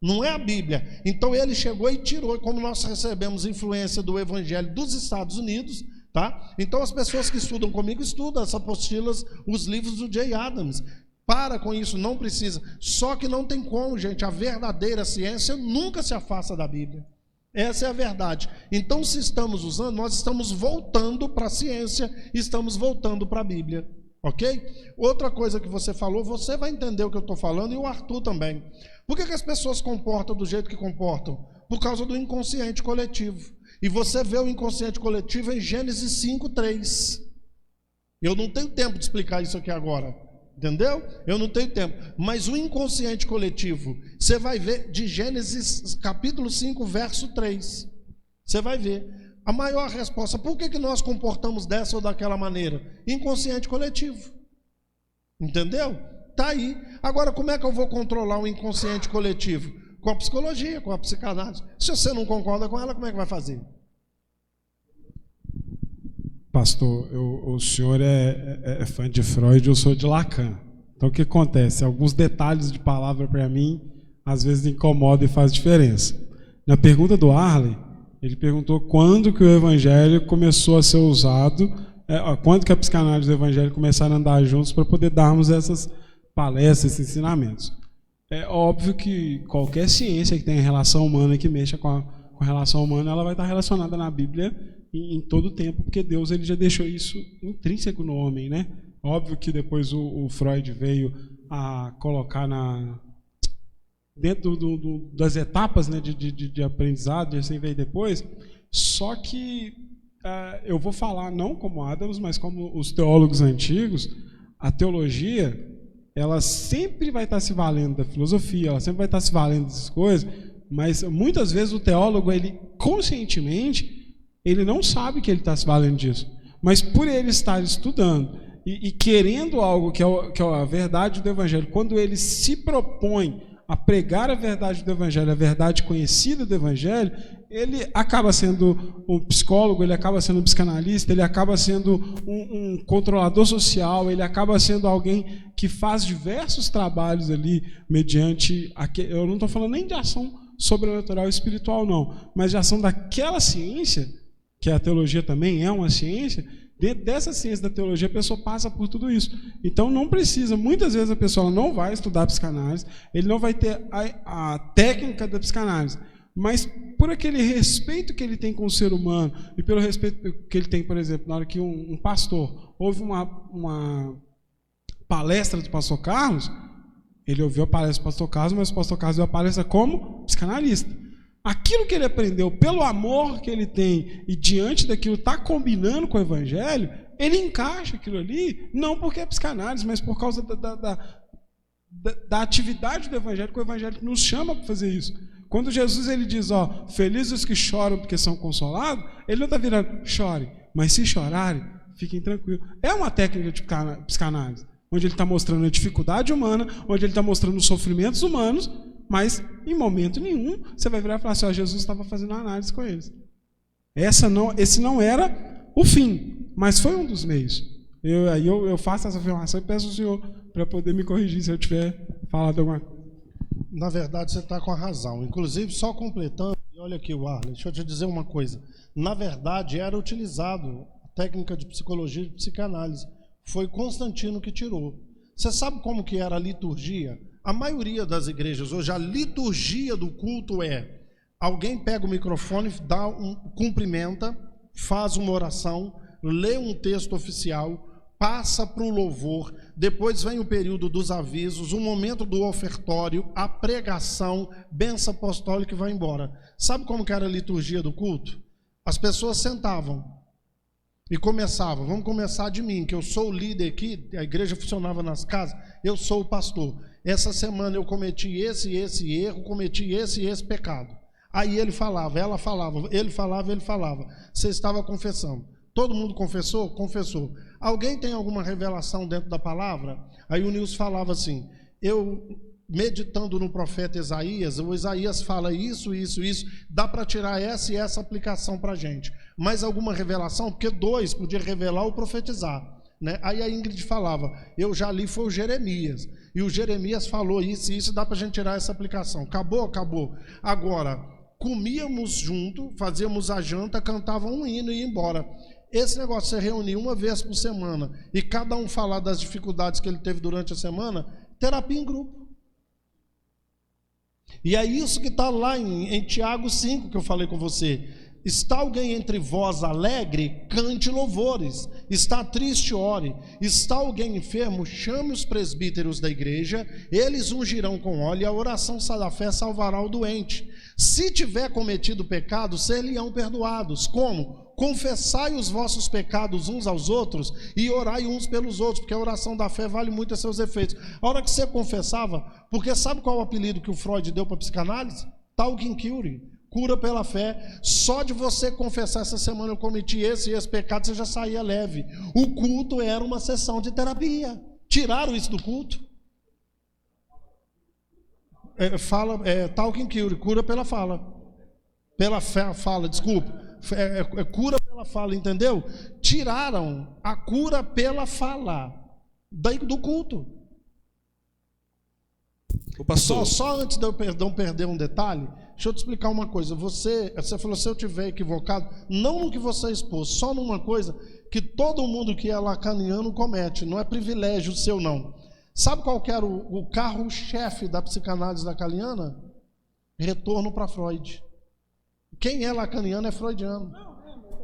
Não é a Bíblia. Então ele chegou e tirou, como nós recebemos influência do Evangelho dos Estados Unidos, tá? Então as pessoas que estudam comigo estudam as apostilas, os livros do Jay Adams. Para com isso, não precisa. Só que não tem como, gente. A verdadeira ciência nunca se afasta da Bíblia. Essa é a verdade. Então, se estamos usando, nós estamos voltando para a ciência, estamos voltando para a Bíblia. Ok? Outra coisa que você falou, você vai entender o que eu estou falando, e o Arthur também. Por que as pessoas comportam do jeito que comportam? Por causa do inconsciente coletivo. E você vê o inconsciente coletivo em Gênesis 5:3. Eu não tenho tempo de explicar isso aqui agora. Entendeu? Eu não tenho tempo. Mas o inconsciente coletivo, você vai ver de Gênesis capítulo 5, verso 3. Você vai ver. A maior resposta, por que nós comportamos dessa ou daquela maneira? Inconsciente coletivo. Entendeu? Tá aí. Agora, como é que eu vou controlar o inconsciente coletivo? Com a psicologia, com a psicanálise. Se você não concorda com ela, como é que vai fazer? Pastor, o senhor é fã de Freud, eu sou de Lacan. Então o que acontece? Alguns detalhes de palavra para mim, às vezes incomodam e faz diferença. Na pergunta do Arley, ele perguntou quando que o evangelho começou a ser usado, quando que a psicanálise e o evangelho começaram a andar juntos para poder darmos essas palestras, esses ensinamentos. É óbvio que qualquer ciência que tenha relação humana, que mexa com a relação humana, ela vai estar relacionada na Bíblia em todo o tempo, porque Deus ele já deixou isso intrínseco no homem, né? Óbvio que depois o Freud veio a colocar dentro das etapas, né, de aprendizado, e assim veio depois. Só que eu vou falar não como Adams, mas como os teólogos antigos. A teologia, ela sempre vai estar se valendo da filosofia, ela sempre vai estar se valendo dessas coisas, mas muitas vezes o teólogo, ele conscientemente, ele não sabe que ele está se valendo disso, mas por ele estar estudando e querendo algo que é a verdade do Evangelho, quando ele se propõe a pregar a verdade do Evangelho, a verdade conhecida do Evangelho, ele acaba sendo um psicólogo, ele acaba sendo um psicanalista, ele acaba sendo um controlador social, ele acaba sendo alguém que faz diversos trabalhos ali mediante, eu não estou falando nem de ação sobrenatural e espiritual não, mas de ação daquela ciência, que a teologia também é uma ciência. Dentro dessa ciência da teologia, a pessoa passa por tudo isso. Então, não precisa, muitas vezes a pessoa não vai estudar psicanálise, ele não vai ter a técnica da psicanálise, mas por aquele respeito que ele tem com o ser humano, e pelo respeito que ele tem, por exemplo, na hora que um pastor ouve uma palestra do pastor Carlos, ele ouviu a palestra do pastor Carlos, mas o pastor Carlos deu a palestra como psicanalista. Aquilo que ele aprendeu, pelo amor que ele tem, e diante daquilo está combinando com o Evangelho, ele encaixa aquilo ali, não porque é psicanálise, mas por causa da atividade do Evangelho, que o Evangelho nos chama para fazer isso. Quando Jesus ele diz, felizes os que choram porque são consolados, ele não está virando, chore, mas se chorarem, fiquem tranquilos. É uma técnica de psicanálise, onde ele está mostrando a dificuldade humana, onde ele está mostrando os sofrimentos humanos, mas em momento nenhum você vai virar e falar assim, Jesus estava fazendo uma análise com eles. Esse não era o fim. mas foi um dos meios. Eu faço essa afirmação e peço ao senhor para poder me corrigir se eu tiver falado alguma coisa. Na verdade, você está com a razão. Inclusive, só completando, olha aqui, Warley, deixa eu te dizer uma coisa. Na verdade, era utilizado a técnica de psicologia e de psicanálise. Foi Constantino que tirou. Você sabe como que era a liturgia? A maioria das igrejas hoje, a liturgia do culto é: alguém pega o microfone, cumprimenta, faz uma oração, lê um texto oficial, passa para o louvor, depois vem o período dos avisos, o momento do ofertório, a pregação, bênção apostólica e vai embora. Sabe como que era a liturgia do culto? As pessoas sentavam e começavam. Vamos começar de mim, que eu sou o líder aqui, a igreja funcionava nas casas, eu sou o pastor. Essa semana eu cometi esse erro, cometi esse pecado. Aí ele falava, ela falava, ele falava. Você estava confessando. Todo mundo confessou? Confessou. Alguém tem alguma revelação dentro da palavra? Aí o Nilson falava assim, eu meditando no profeta Isaías, o Isaías fala isso, dá para tirar essa e essa aplicação para a gente. Mais alguma revelação? Porque 2 podia revelar ou profetizar. Né? Aí a Ingrid falava, eu já li, foi o Jeremias. E o Jeremias falou isso, dá para a gente tirar essa aplicação. Acabou? Acabou. Agora, comíamos junto, fazíamos a janta, cantavam um hino e ia embora. Esse negócio de se reunir uma vez por semana e cada um falar das dificuldades que ele teve durante a semana, terapia em grupo. E é isso que está lá em Tiago 5 que eu falei com você. Está alguém entre vós alegre? Cante louvores. Está triste? Ore. Está alguém enfermo? Chame os presbíteros da igreja, eles ungirão com óleo e a oração da fé salvará o doente. Se tiver cometido pecado, ser-lhe-ão perdoados. Como? Confessai os vossos pecados uns aos outros e orai uns pelos outros, porque a oração da fé vale muito a seus efeitos. A hora que você confessava, porque sabe qual é o apelido que o Freud deu para a psicanálise? Talking cure, cura pela fé. Só de você confessar, essa semana eu cometi esse pecado, você já saía leve. O culto era uma sessão de terapia. Tiraram isso do culto. Talking cure, cura pela fala. Pela fala, desculpa. Cura pela fala, entendeu? Tiraram a cura pela fala do culto. Só antes de eu perder um detalhe, deixa eu te explicar uma coisa. Você falou, se eu estiver equivocado, não no que você expôs, só numa coisa que todo mundo que é lacaniano comete, não é privilégio seu não. Sabe qual que era o carro-chefe da psicanálise lacaniana? Retorno para Freud. Quem é lacaniano é freudiano.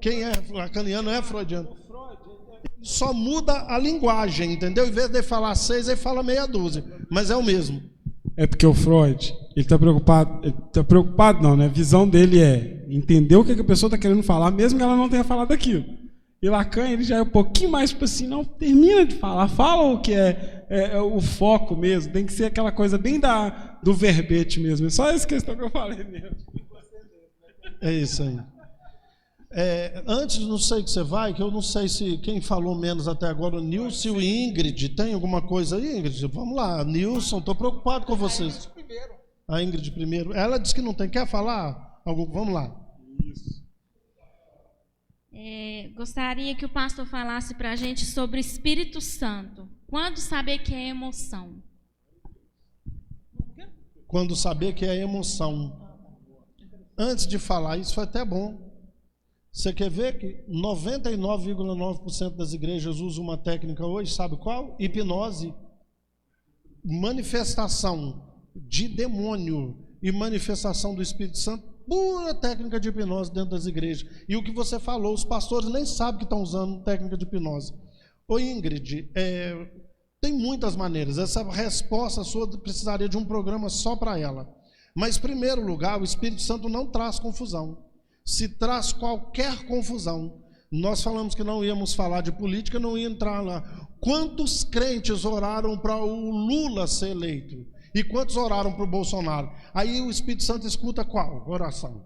Quem é lacaniano é freudiano. Só muda a linguagem, entendeu? Em vez de falar 6, ele fala meia dúzia, mas é o mesmo. É porque o Freud, ele está preocupado não, né? A visão dele é entender o que a pessoa está querendo falar, mesmo que ela não tenha falado aquilo. E Lacan, ele já é um pouquinho mais tipo assim, não, termina de falar, fala o que é o foco mesmo, tem que ser aquela coisa bem do verbete mesmo, é só essa questão que eu falei mesmo. É isso aí. Antes, não sei que você vai, que eu não sei se quem falou menos até agora, Nilson e Ingrid, tem alguma coisa aí, Ingrid? Vamos lá, Nilson, estou preocupado com vocês. A Ingrid primeiro. Ela disse que não tem, quer falar? Vamos lá. Isso. Gostaria que o pastor falasse para a gente sobre o Espírito Santo. Quando saber que é emoção? Quando saber que é emoção. Antes de falar, isso foi até bom. Você quer ver que 99,9% das igrejas usam uma técnica hoje, sabe qual? Hipnose. Manifestação de demônio e manifestação do Espírito Santo, pura técnica de hipnose dentro das igrejas. E o que você falou, os pastores nem sabem que estão usando técnica de hipnose. Ô Ingrid, tem muitas maneiras. Essa resposta sua precisaria de um programa só para ela. Mas, em primeiro lugar, o Espírito Santo não traz confusão. Se traz qualquer confusão, nós falamos que não íamos falar de política, não ia entrar lá. Quantos crentes oraram para o Lula ser eleito? E quantos oraram para o Bolsonaro? Aí o Espírito Santo escuta qual? Oração.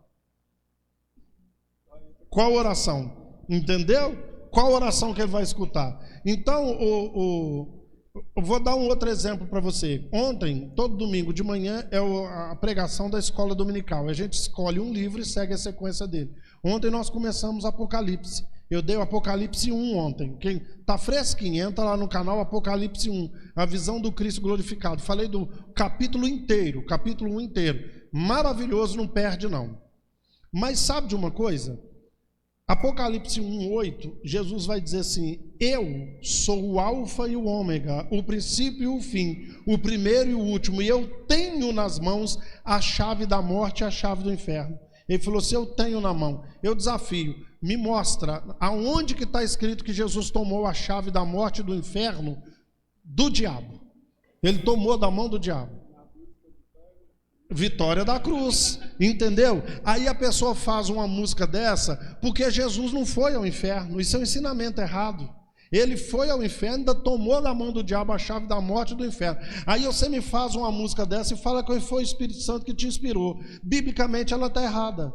Qual oração? Entendeu? Qual oração que ele vai escutar? Então, eu vou dar um outro exemplo para você. Ontem, todo domingo de manhã, é a pregação da escola dominical. A gente escolhe um livro e segue a sequência dele. Ontem nós começamos Apocalipse. Eu dei o Apocalipse 1 ontem. Quem tá fresquinho, entra lá no canal Apocalipse 1, a visão do Cristo glorificado. Falei do capítulo inteiro, capítulo 1 inteiro. Maravilhoso, não perde não. Mas sabe de uma coisa? Apocalipse 1:8, Jesus vai dizer assim: eu sou o alfa e o ômega, o princípio e o fim, o primeiro e o último, e eu tenho nas mãos a chave da morte e a chave do inferno. Ele falou: se eu tenho na mão, eu desafio, me mostra aonde que está escrito que Jesus tomou a chave da morte e do inferno do diabo. Ele tomou da mão do diabo. Vitória da cruz, entendeu? Aí a pessoa faz uma música dessa porque Jesus não foi ao inferno. Isso é um ensinamento errado. Ele foi ao inferno, ainda tomou da mão do diabo a chave da morte e do inferno. Aí você me faz uma música dessa e fala que foi o Espírito Santo que te inspirou. Biblicamente ela está errada,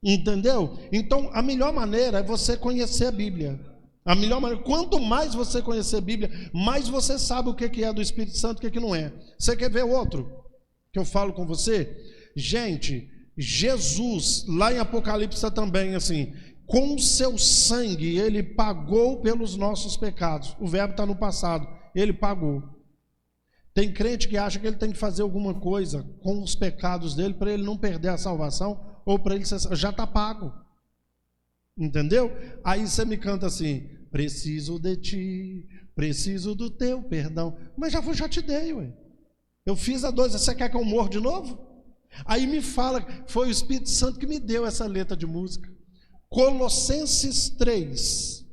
entendeu? Então a melhor maneira é você conhecer a Bíblia. A melhor maneira, quanto mais você conhecer a Bíblia, mais você sabe o que é do Espírito Santo e o que não é. Você quer ver outro que eu falo com você? Gente, Jesus, lá em Apocalipse também, assim, com o seu sangue, ele pagou pelos nossos pecados. O verbo está no passado, ele pagou. Tem crente que acha que ele tem que fazer alguma coisa com os pecados dele para ele não perder a salvação, ou para ele ser, já está pago. Entendeu? Aí você me canta assim: preciso de ti, preciso do teu perdão. Mas já te dei, ué. Eu fiz a 2, você quer que eu morra de novo? Aí me fala, foi o Espírito Santo que me deu essa letra de música. Colossenses 3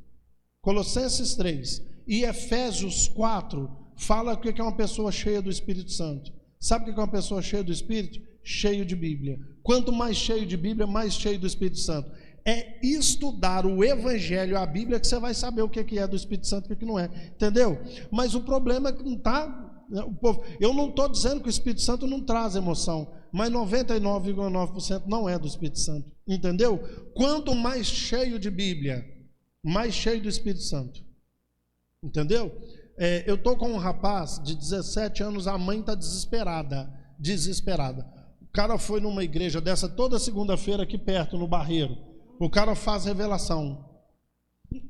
e Efésios 4 fala o que é uma pessoa cheia do Espírito Santo. Sabe o que é uma pessoa cheia do Espírito? Cheio de Bíblia. Quanto mais cheio de Bíblia, mais cheio do Espírito Santo. É estudar o Evangelho, a Bíblia, que você vai saber o que é do Espírito Santo e o que não é. Entendeu? Mas o problema é que não está... Eu não estou dizendo que o Espírito Santo não traz emoção, mas 99,9% não é do Espírito Santo, entendeu? Quanto mais cheio de Bíblia, mais cheio do Espírito Santo, entendeu? Eu estou com um rapaz de 17 anos, a mãe está desesperada. O cara foi numa igreja dessa toda segunda-feira aqui perto, no Barreiro. O cara faz revelação.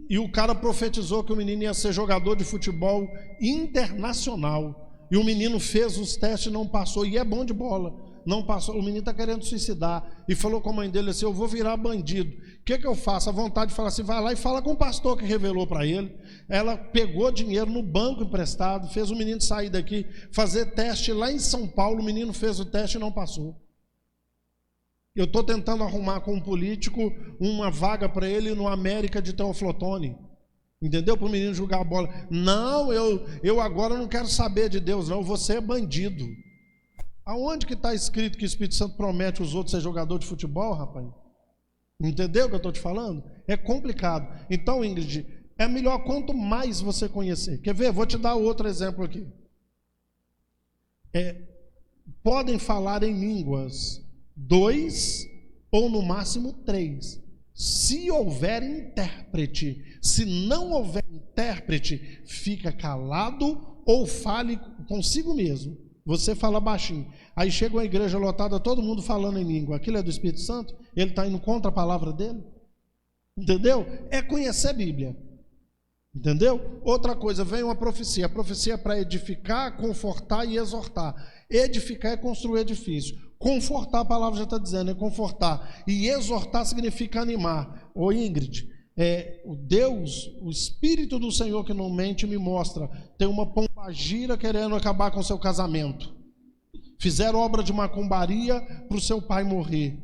E o cara profetizou que o menino ia ser jogador de futebol internacional. E o menino fez os testes e não passou. E é bom de bola. Não passou. O menino está querendo suicidar. E falou com a mãe dele assim: eu vou virar bandido. O que eu faço? A vontade de falar assim: vai lá e fala com o pastor que revelou para ele. Ela pegou dinheiro no banco emprestado, fez o menino sair daqui, fazer teste lá em São Paulo. O menino fez o teste e não passou. Eu estou tentando arrumar com um político uma vaga para ele no América de Teoflotone. Entendeu? Para o menino jogar a bola. Não, eu agora não quero saber de Deus, não. Você é bandido. Aonde que está escrito que o Espírito Santo promete os outros ser jogador de futebol, rapaz? Entendeu o que eu estou te falando? É complicado. Então, Ingrid, é melhor quanto mais você conhecer. Quer ver? Vou te dar outro exemplo aqui. Podem falar em línguas 2 ou no máximo 3. Se houver intérprete. Se não houver intérprete, fica calado ou fale consigo mesmo. Você fala baixinho. Aí chega uma igreja lotada, todo mundo falando em língua. Aquilo é do Espírito Santo? Ele está indo contra a palavra dele? Entendeu? É conhecer a Bíblia. Entendeu? Outra coisa, vem uma profecia. A profecia é para edificar, confortar e exortar. Edificar é construir edifício. Confortar, a palavra já está dizendo, é confortar. E exortar significa animar. Ô Ingrid, o Deus, o Espírito do Senhor que não mente me mostra, tem uma pombagira querendo acabar com o seu casamento. Fizeram obra de macumbaria para o seu pai morrer.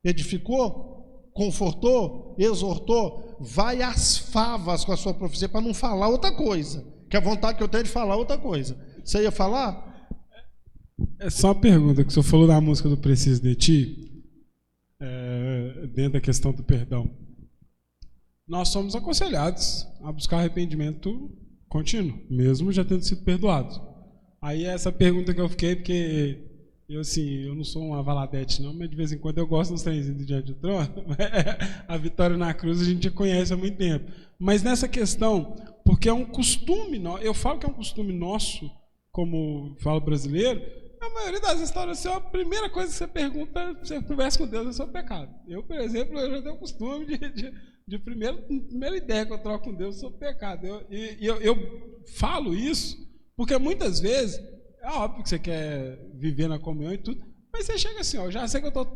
Edificou? Confortou? Exortou? Vai às favas com a sua profecia para não falar outra coisa. Que a vontade que eu tenho de falar outra coisa. Você ia falar? É só uma pergunta, que o senhor falou da música do Preciso de Ti, dentro da questão do perdão. Nós somos aconselhados a buscar arrependimento contínuo, mesmo já tendo sido perdoados. Aí essa pergunta que eu fiquei, porque eu não sou uma valadete não, mas de vez em quando eu gosto dos trenzinhos do Diante do Trono. A vitória na cruz a gente já conhece há muito tempo. Mas nessa questão, porque é um costume, eu falo que é um costume nosso, como falo brasileiro, a maioria das histórias, a primeira coisa que você pergunta, você conversa com Deus, é sobre o pecado. Eu, por exemplo, eu já tenho o costume de primeira ideia que eu troco com Deus sobre pecado. Eu falo isso porque muitas vezes, é óbvio que você quer viver na comunhão e tudo, mas você chega assim, ó, já sei que eu estou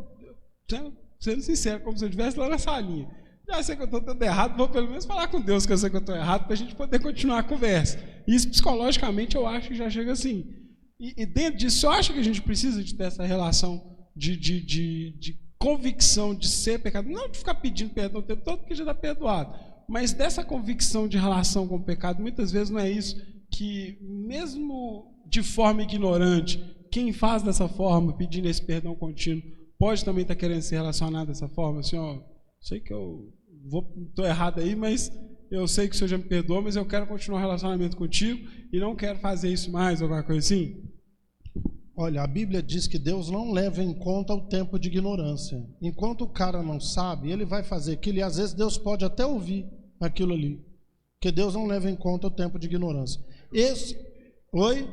sendo sincero, como se eu estivesse lá na salinha. Já sei que eu estou tudo errado, vou pelo menos falar com Deus que eu sei que eu estou errado, para a gente poder continuar a conversa. Isso, psicologicamente, eu acho que já chega assim. E dentro disso, eu acho que a gente precisa de ter essa relação de convicção de ser pecador, não de ficar pedindo perdão o tempo todo, porque já está perdoado, mas dessa convicção de relação com o pecado. Muitas vezes não é isso que, mesmo de forma ignorante, quem faz dessa forma, pedindo esse perdão contínuo, pode também estar querendo se relacionar dessa forma, assim, ó, sei que eu estou errado aí, mas eu sei que o Senhor já me perdoou, mas eu quero continuar o relacionamento contigo e não quero fazer isso mais, alguma coisa assim. Olha, a Bíblia diz que Deus não leva em conta o tempo de ignorância. Enquanto o cara não sabe, ele vai fazer aquilo, e às vezes Deus pode até ouvir aquilo ali, porque Deus não leva em conta o tempo de ignorância. Oi?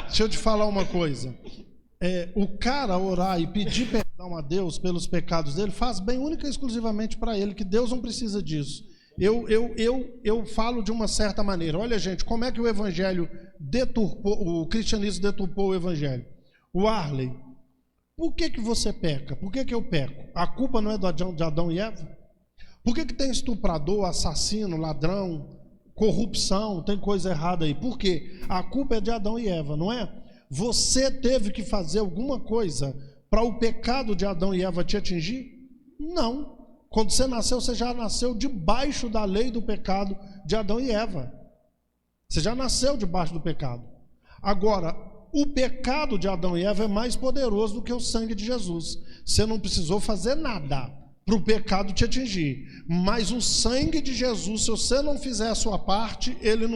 Deixa eu te falar uma coisa. O cara orar e pedir perdão a Deus pelos pecados dele faz bem única e exclusivamente para ele, que Deus não precisa disso. Eu falo de uma certa maneira. Olha, gente, como é que o evangelho deturpou, o cristianismo deturpou o evangelho? O Arley, por que você peca? Por que eu peco? A culpa não é de Adão e Eva? Por que tem estuprador, assassino, ladrão, corrupção, tem coisa errada aí? Por quê? A culpa é de Adão e Eva, não é? Você teve que fazer alguma coisa para o pecado de Adão e Eva te atingir? Não. Quando você nasceu, você já nasceu debaixo da lei do pecado de Adão e Eva. Você já nasceu debaixo do pecado. Agora, o pecado de Adão e Eva é mais poderoso do que o sangue de Jesus. Você não precisou fazer nada para o pecado te atingir. Mas o sangue de Jesus, se você não fizer a sua parte, ele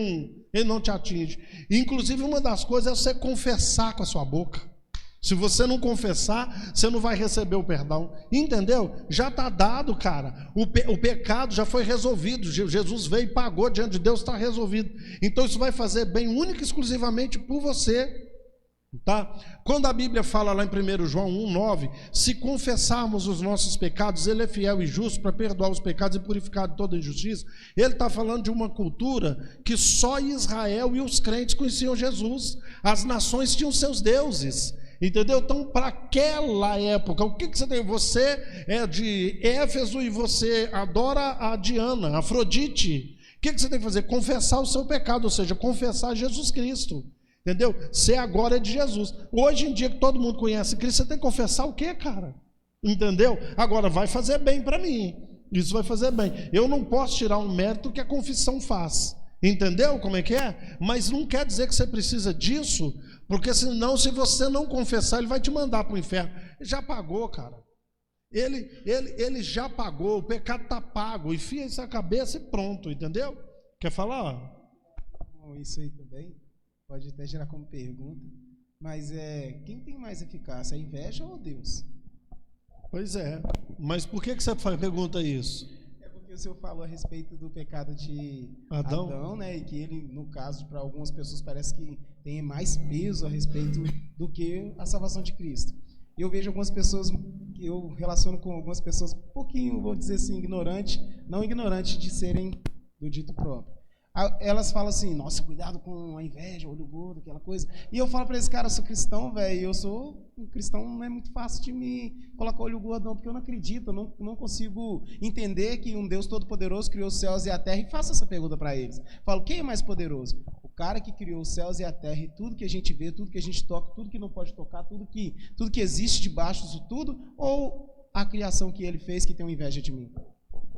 não te atinge. Inclusive, uma das coisas é você confessar com a sua boca. Se você não confessar, você não vai receber o perdão. Entendeu? Já está dado, cara. O pecado já foi resolvido. Jesus veio e pagou diante de Deus, está resolvido. Então isso vai fazer bem única e exclusivamente por você. Tá? Quando a Bíblia fala lá em 1 João 1,9, se confessarmos os nossos pecados, ele é fiel e justo para perdoar os pecados e purificar de toda injustiça. Ele está falando de uma cultura que só Israel e os crentes conheciam Jesus. As nações tinham seus deuses. Entendeu? Então, para aquela época, o que você tem? Você é de Éfeso e você adora a Diana, a Afrodite. O que você tem que fazer? Confessar o seu pecado, ou seja, confessar Jesus Cristo. Entendeu? Você agora é de Jesus. Hoje em dia que todo mundo conhece Cristo, você tem que confessar o quê, cara? Entendeu? Agora, vai fazer bem para mim. Isso vai fazer bem. Eu não posso tirar um mérito que a confissão faz. Entendeu como é que é? Mas não quer dizer que você precisa disso, porque senão, se você não confessar, ele vai te mandar para o inferno. Ele já pagou, cara. Ele já pagou, o pecado está pago. Enfia isso na cabeça e pronto, entendeu? Quer falar? Bom, isso aí também pode até gerar como pergunta, mas quem tem mais eficácia, a inveja ou Deus? Pois é, mas por que você pergunta isso? É porque o senhor falou a respeito do pecado de Adão, né? E que ele, no caso, para algumas pessoas parece que tem mais peso a respeito do que a salvação de Cristo. Eu vejo algumas pessoas, eu relaciono com algumas pessoas um pouquinho, vou dizer assim, não ignorante de serem do dito próprio. Elas falam assim, nossa, cuidado com a inveja, olho gordo, aquela coisa. E eu falo para esse cara, eu sou cristão, velho, eu sou um cristão, não é muito fácil de me colocar olho gordo, não, porque eu não acredito, eu não consigo entender que um Deus todo-poderoso criou os céus e a terra. E faço essa pergunta para eles. Falo, quem é mais poderoso? O cara que criou os céus e a terra e tudo que a gente vê, tudo que a gente toca, tudo que não pode tocar, tudo que existe debaixo disso tudo, ou a criação que ele fez que tem uma inveja de mim?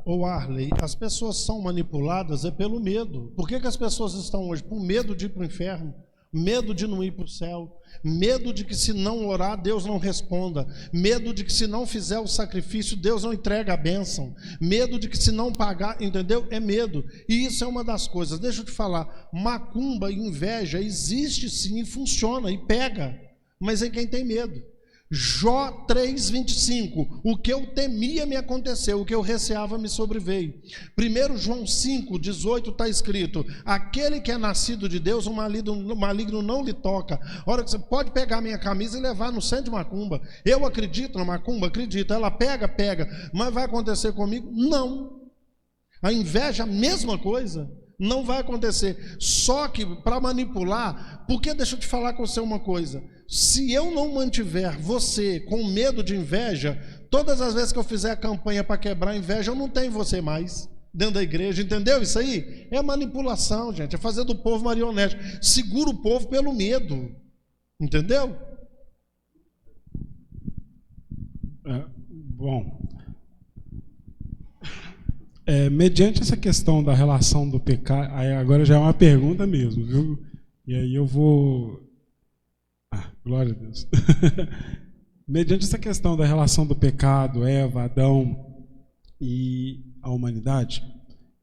Ô Arley, as pessoas são manipuladas pelo medo. Por que as pessoas estão hoje? Por medo de ir para o inferno, medo de não ir para o céu, medo de que se não orar, Deus não responda, medo de que se não fizer o sacrifício, Deus não entrega a bênção, medo de que se não pagar, entendeu? É medo. E isso é uma das coisas. Deixa eu te falar, macumba e inveja existe sim e funciona e pega, mas é quem tem medo. Jó 3,25. O que eu temia me aconteceu, o que eu receava me sobreveio. 1 João 5,18 está escrito: aquele que é nascido de Deus, o maligno não lhe toca. Ora, você pode pegar minha camisa e levar no centro de macumba. Eu acredito na macumba? Acredito. Ela pega, mas vai acontecer comigo? Não. A inveja, a mesma coisa. Não vai acontecer. Só que para manipular, porque deixa eu te falar com você uma coisa. Se eu não mantiver você com medo de inveja, todas as vezes que eu fizer a campanha para quebrar a inveja, eu não tenho você mais dentro da igreja, entendeu isso aí? É manipulação, gente, é fazer do povo marionete. Segura o povo pelo medo, entendeu? Bom, mediante essa questão da relação do pecado, agora já é uma pergunta mesmo, viu? E aí eu vou... glória a Deus. Mediante essa questão da relação do pecado, Eva, Adão e a humanidade,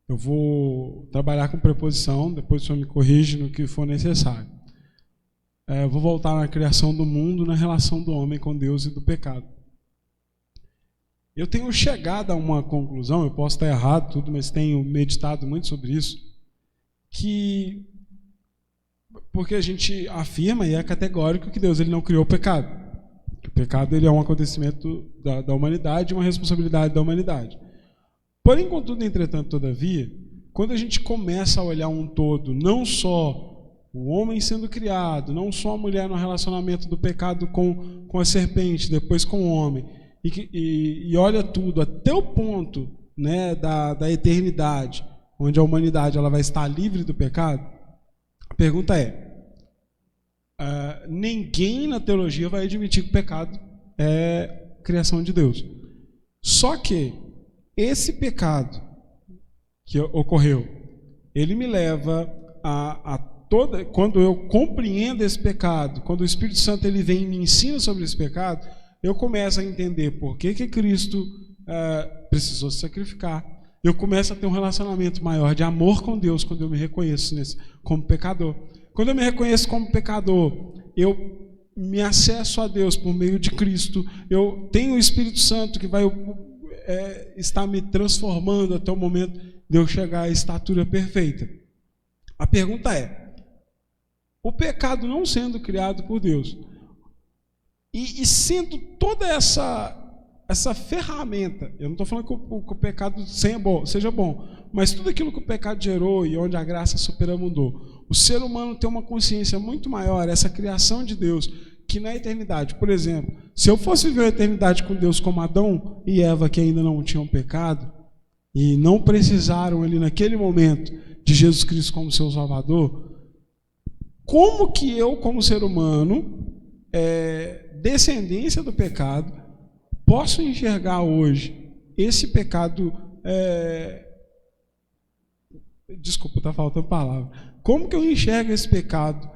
eu vou trabalhar com preposição, depois o senhor me corrige no que for necessário. Eu vou voltar na criação do mundo, na relação do homem com Deus e do pecado. Eu tenho chegado a uma conclusão, eu posso estar errado, tudo, mas tenho meditado muito sobre isso, porque a gente afirma e é categórico que Deus ele não criou o pecado. O pecado ele é um acontecimento da humanidade, uma responsabilidade da humanidade. Porém, contudo, entretanto, todavia, quando a gente começa a olhar um todo, não só o homem sendo criado, não só a mulher no relacionamento do pecado com a serpente, depois com o homem, e olha tudo até o ponto, né, da eternidade, onde a humanidade ela vai estar livre do pecado, a pergunta ninguém na teologia vai admitir que o pecado é criação de Deus. Só que esse pecado que ocorreu, ele me leva quando eu compreendo esse pecado, quando o Espírito Santo ele vem e me ensina sobre esse pecado, eu começo a entender por que Cristo precisou se sacrificar. Eu começo a ter um relacionamento maior de amor com Deus quando eu me reconheço como pecador. Quando eu me reconheço como pecador, eu me acesso a Deus por meio de Cristo. Eu tenho o Espírito Santo que vai estar me transformando até o momento de eu chegar à estatura perfeita. A pergunta o pecado não sendo criado por Deus, e sendo toda essa ferramenta, eu não estou falando que o pecado seja bom, mas tudo aquilo que o pecado gerou e onde a graça superabundou, o ser humano tem uma consciência muito maior, essa criação de Deus, que na eternidade, por exemplo, se eu fosse viver a eternidade com Deus como Adão e Eva, que ainda não tinham pecado, e não precisaram ali naquele momento de Jesus Cristo como seu Salvador, como que eu, como ser humano, descendência do pecado, posso enxergar hoje esse pecado... Desculpa, está faltando palavra. Como que eu enxergo esse pecado,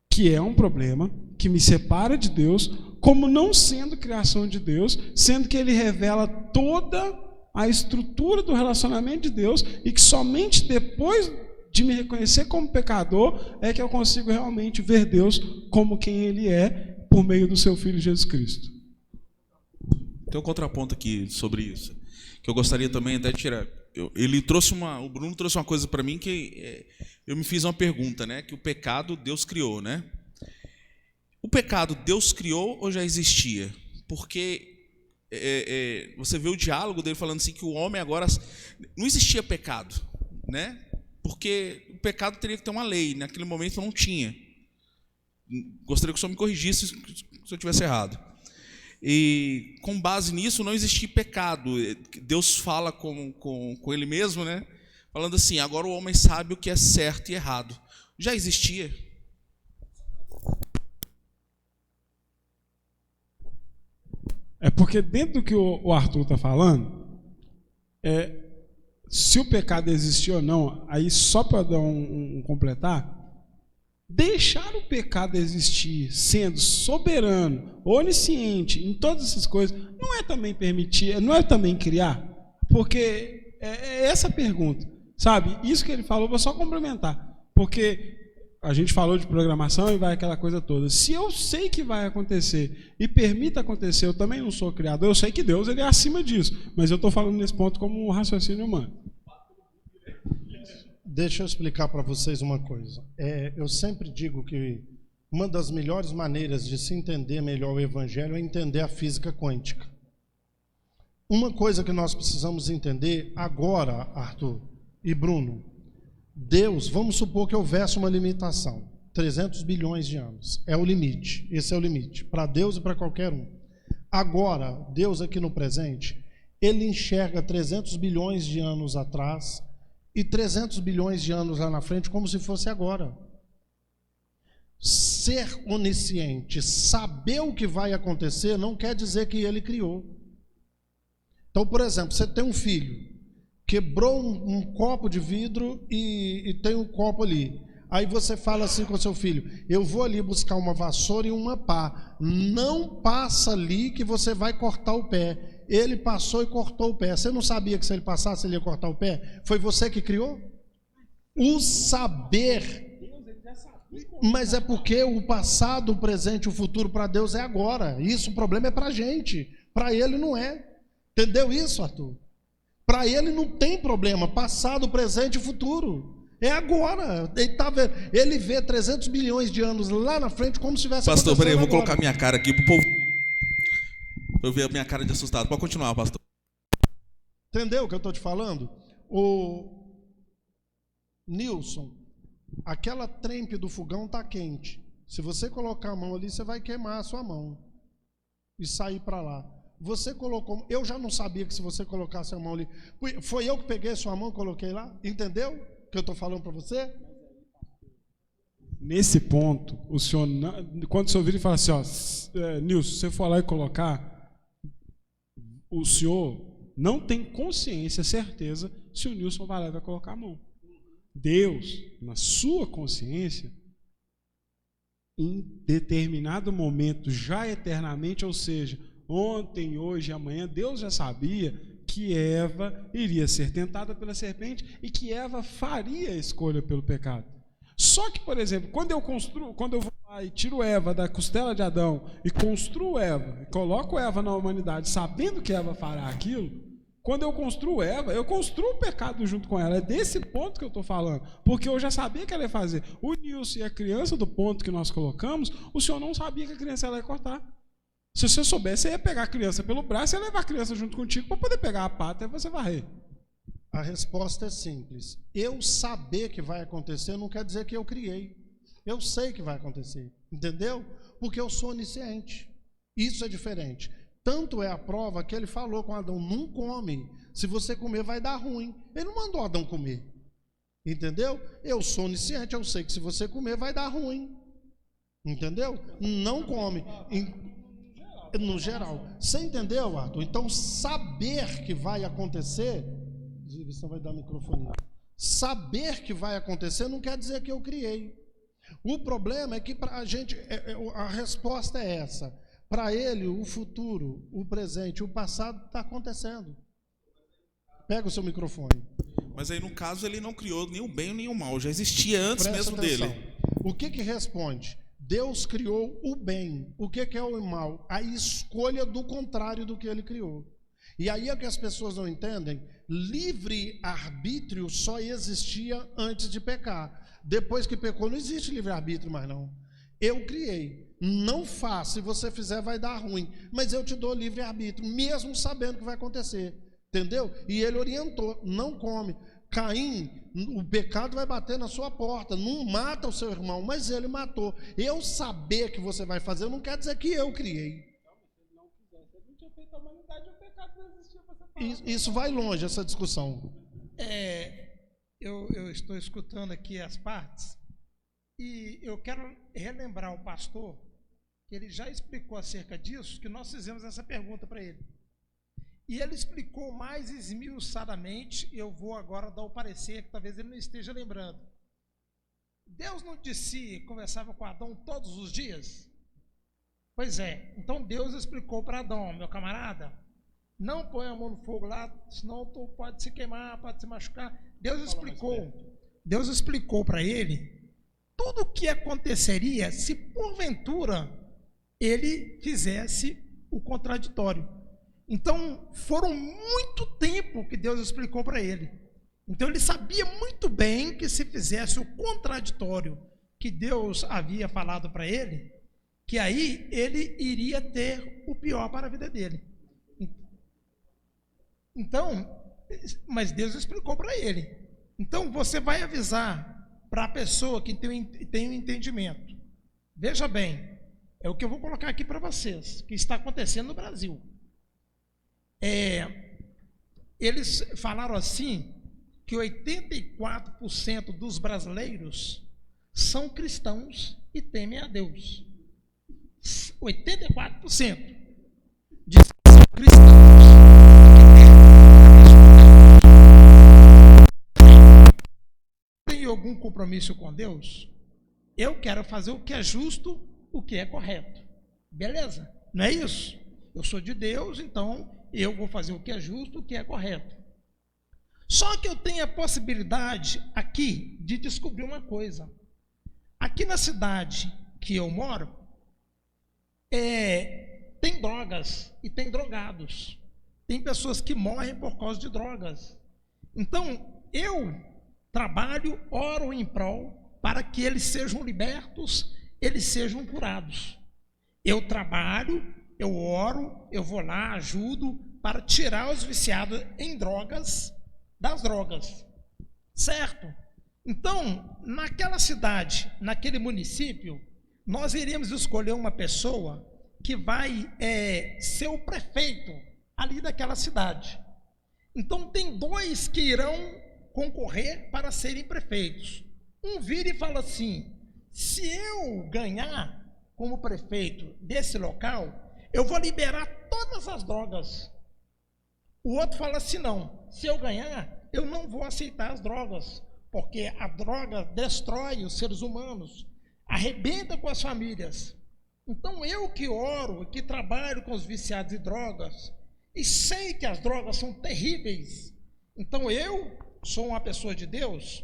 que é um problema, que me separa de Deus, como não sendo criação de Deus, sendo que ele revela toda a estrutura do relacionamento de Deus, e que somente depois de me reconhecer como pecador é que eu consigo realmente ver Deus como quem ele é, por meio do seu Filho Jesus Cristo. Tem um contraponto aqui sobre isso, que eu gostaria também até de tirar. O Bruno trouxe uma coisa para mim que eu me fiz uma pergunta, né? Que o pecado Deus criou, né? O pecado Deus criou ou já existia? Porque você vê o diálogo dele falando assim que o homem agora não existia pecado, né? Porque o pecado teria que ter uma lei, naquele momento não tinha. Gostaria que o senhor me corrigisse se eu estivesse errado. E com base nisso não existia pecado. Deus fala com ele mesmo, né? Falando assim, agora o homem sabe o que é certo e errado. Já existia. É porque dentro do que o Arthur está falando, se o pecado existir ou não, aí só para dar um completar, deixar o pecado existir, sendo soberano, onisciente em todas essas coisas, não é também permitir, não é também criar? Porque é essa pergunta, sabe? Isso que ele falou, vou só complementar, porque a gente falou de programação e vai aquela coisa toda. Se eu sei que vai acontecer e permita acontecer, eu também não sou criador, eu sei que Deus ele é acima disso, mas eu estou falando nesse ponto como um raciocínio humano. Deixa eu explicar para vocês uma coisa. Eu sempre digo que uma das melhores maneiras de se entender melhor o Evangelho é entender a física quântica. Uma coisa que nós precisamos entender agora, Arthur e Bruno, Deus, vamos supor que houvesse uma limitação, 300 bilhões de anos, é o limite, esse é o limite, para Deus e para qualquer um. Agora, Deus aqui no presente, ele enxerga 300 bilhões de anos atrás e 300 bilhões de anos lá na frente como se fosse agora. Ser onisciente, saber o que vai acontecer, não quer dizer que ele criou. Então, por exemplo, você tem um filho, quebrou um copo de vidro e tem um copo ali. Aí você fala assim com o seu filho, eu vou ali buscar uma vassoura e uma pá. Não passa ali que você vai cortar o pé. Ele passou e cortou o pé. Você não sabia que se ele passasse ele ia cortar o pé? Foi você que criou? O saber. Mas é porque o passado, o presente e o futuro para Deus é agora. Isso, o problema é para a gente. Para ele não é. Entendeu isso, Arthur? Para ele não tem problema, passado, presente e futuro. É agora. Ele vê 300 bilhões de anos lá na frente como se tivesse Pastor, peraí, eu vou agora. colocar minha cara aqui pro povo. Eu ver a minha cara de assustado. Pode continuar, pastor. Entendeu o que eu estou te falando? O Nilson, aquela trempe do fogão está quente. Se você colocar a mão ali, você vai queimar a sua mão e sair para lá. Você colocou, eu já não sabia que se você colocasse a mão ali, foi eu que peguei a sua mão e coloquei lá, entendeu o que eu estou falando para você? Nesse ponto, o senhor, quando o senhor vira e fala assim, ó, Nilson, se você for lá e colocar, o senhor não tem consciência, certeza, se o Nilson vai lá e vai colocar a mão. Deus, na sua consciência, em determinado momento, já eternamente, ou seja, ontem, hoje e amanhã, Deus já sabia que Eva iria ser tentada pela serpente e que Eva faria a escolha pelo pecado. Só que, por exemplo, quando eu vou lá e tiro Eva da costela de Adão e construo Eva, e coloco Eva na humanidade, sabendo que Eva fará aquilo, quando eu construo Eva, eu construo o pecado junto com ela. É desse ponto que eu estou falando, porque eu já sabia que ela ia fazer. O Nilson e a criança do ponto que nós colocamos, o senhor não sabia que a criança ela ia cortar. Se você soubesse, você ia pegar a criança pelo braço e ia levar a criança junto contigo para poder pegar a pata e você varrer. A resposta é simples. Eu saber que vai acontecer não quer dizer que eu criei. Eu sei que vai acontecer, entendeu? Porque eu sou onisciente. Isso é diferente. Tanto é a prova que ele falou com Adão, não come. Se você comer vai dar ruim. Ele não mandou Adão comer. Entendeu? Eu sou onisciente, eu sei que se você comer vai dar ruim. Entendeu? Não come. No geral. Você entendeu, Arthur? Então, saber que vai acontecer... Você vai dar microfone. Saber que vai acontecer não quer dizer que eu criei. O problema é que para a gente... A resposta é essa. Para ele, o futuro, o presente, o passado está acontecendo. Pega o seu microfone. Mas aí, no caso, ele não criou nem o bem nem o mal. Já existia antes Presta mesmo atenção. dele. O que responde? Deus criou o bem. O que é o mal? A escolha do contrário do que ele criou. E aí é que as pessoas não entendem. Livre-arbítrio só existia antes de pecar. Depois que pecou, não existe livre-arbítrio mais não. Eu criei. Não faça, se você fizer vai dar ruim. Mas eu te dou livre-arbítrio, mesmo sabendo o que vai acontecer. Entendeu? E ele orientou, não come. Caim, o pecado vai bater na sua porta, não mata o seu irmão, mas ele matou. Eu saber que você vai fazer não quer dizer que eu criei. Isso vai longe, essa discussão. Eu estou escutando aqui as partes e eu quero relembrar o pastor que ele já explicou acerca disso, que nós fizemos essa pergunta para ele. E ele explicou mais esmiuçadamente, e eu vou agora dar o parecer, que talvez ele não esteja lembrando. Deus não disse, conversava com Adão todos os dias? Pois é, então Deus explicou para Adão, meu camarada, não põe a mão no fogo lá, senão tu pode se queimar, pode se machucar. Deus explicou para ele tudo o que aconteceria se porventura ele fizesse o contraditório. Então, foram muito tempo que Deus explicou para ele. Então, ele sabia muito bem que se fizesse o contraditório que Deus havia falado para ele, que aí ele iria ter o pior para a vida dele. Então, mas Deus explicou para ele. Então, você vai avisar para a pessoa que tem um entendimento. Veja bem, é o que eu vou colocar aqui para vocês, que está acontecendo no Brasil. Eles falaram assim, que 84% dos brasileiros são cristãos e temem a Deus. 84% de cristãos têm algum compromisso com Deus. Eu quero fazer o que é justo, o que é correto. Beleza? Não é isso? Eu sou de Deus, então eu vou fazer o que é justo, o que é correto. Só que eu tenho a possibilidade aqui de descobrir uma coisa. Aqui na cidade que eu moro, tem drogas e tem drogados. Tem pessoas que morrem por causa de drogas. Então, eu trabalho, oro em prol para que eles sejam libertos, eles sejam curados. Eu trabalho, eu oro, eu vou lá, ajudo para tirar os viciados em drogas das drogas, certo? Então, naquela cidade, naquele município, nós iríamos escolher uma pessoa que vai ser o prefeito ali daquela cidade. Então, tem dois que irão concorrer para serem prefeitos. Um vira e fala assim, se eu ganhar como prefeito desse local, eu vou liberar todas as drogas. O outro fala assim, não, se eu ganhar, eu não vou aceitar as drogas, porque a droga destrói os seres humanos, arrebenta com as famílias. Então eu que oro, que trabalho com os viciados de drogas, e sei que as drogas são terríveis, então eu sou uma pessoa de Deus,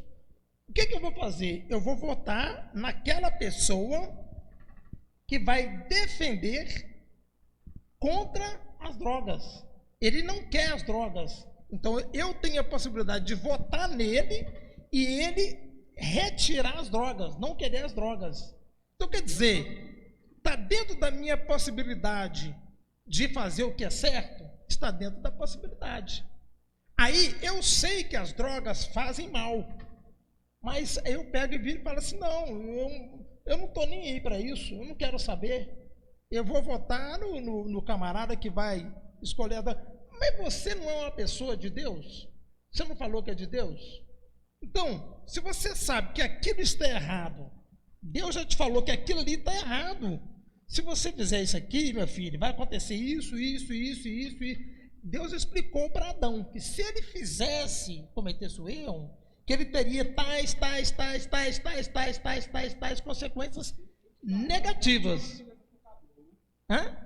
o que eu vou fazer? Eu vou votar naquela pessoa que vai defender contra as drogas. Ele não quer as drogas. Então, eu tenho a possibilidade de votar nele e ele retirar as drogas, não querer as drogas. Então, quer dizer, está dentro da minha possibilidade de fazer o que é certo? Está dentro da possibilidade. Aí, eu sei que as drogas fazem mal, mas eu pego e viro e falo assim, não, eu não estou nem aí para isso, eu não quero saber. Eu vou votar no camarada que vai escolher a droga. Mas você não é uma pessoa de Deus? Você não falou que é de Deus? Então, se você sabe que aquilo está errado, Deus já te falou que aquilo ali está errado. Se você fizer isso aqui, meu filho, vai acontecer isso. Deus explicou para Adão que se ele cometesse o erro, que ele teria tais consequências negativas. Hã?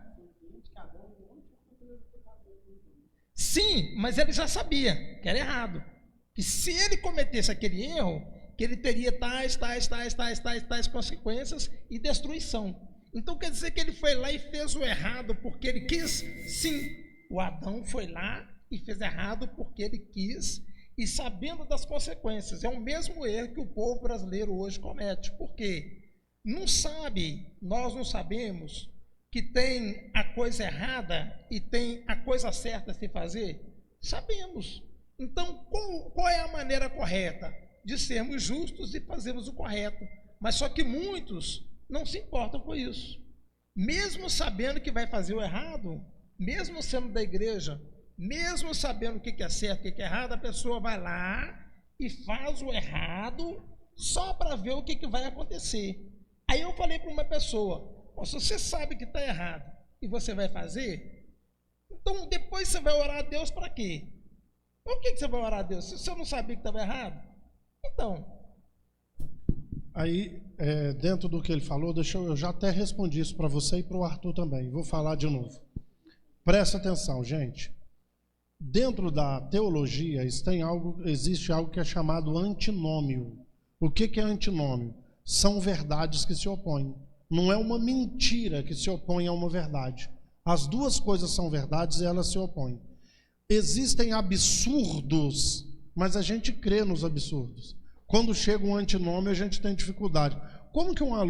Sim, mas ele já sabia que era errado. Que se ele cometesse aquele erro, que ele teria tais consequências e destruição. Então quer dizer que ele foi lá e fez o errado porque ele quis? Sim, o Adão foi lá e fez errado porque ele quis e sabendo das consequências. É o mesmo erro que o povo brasileiro hoje comete. Por quê? Não sabe, nós não sabemos que tem a coisa errada e tem a coisa certa a se fazer? Sabemos. Então, qual é a maneira correta? De sermos justos e fazermos o correto. Mas só que muitos não se importam com isso. Mesmo sabendo que vai fazer o errado, mesmo sendo da igreja, mesmo sabendo o que é certo e o que é errado, a pessoa vai lá e faz o errado só para ver o que vai acontecer. Aí eu falei para uma pessoa, se você sabe que está errado e você vai fazer, então depois você vai orar a Deus para quê? Por que você vai orar a Deus? Se você não sabia que estava errado? Então. Aí, dentro do que ele falou, eu já até respondi isso para você e para o Arthur também. Vou falar de novo. Presta atenção, gente. Dentro da teologia existe algo que é chamado antinômio. O que é antinômio? são verdades que se opõem. Não é uma mentira que se opõe a uma verdade. As duas coisas são verdades e elas se opõem. Existem absurdos, mas a gente crê nos absurdos. Quando chega um antinômio, a gente tem dificuldade. Como que uma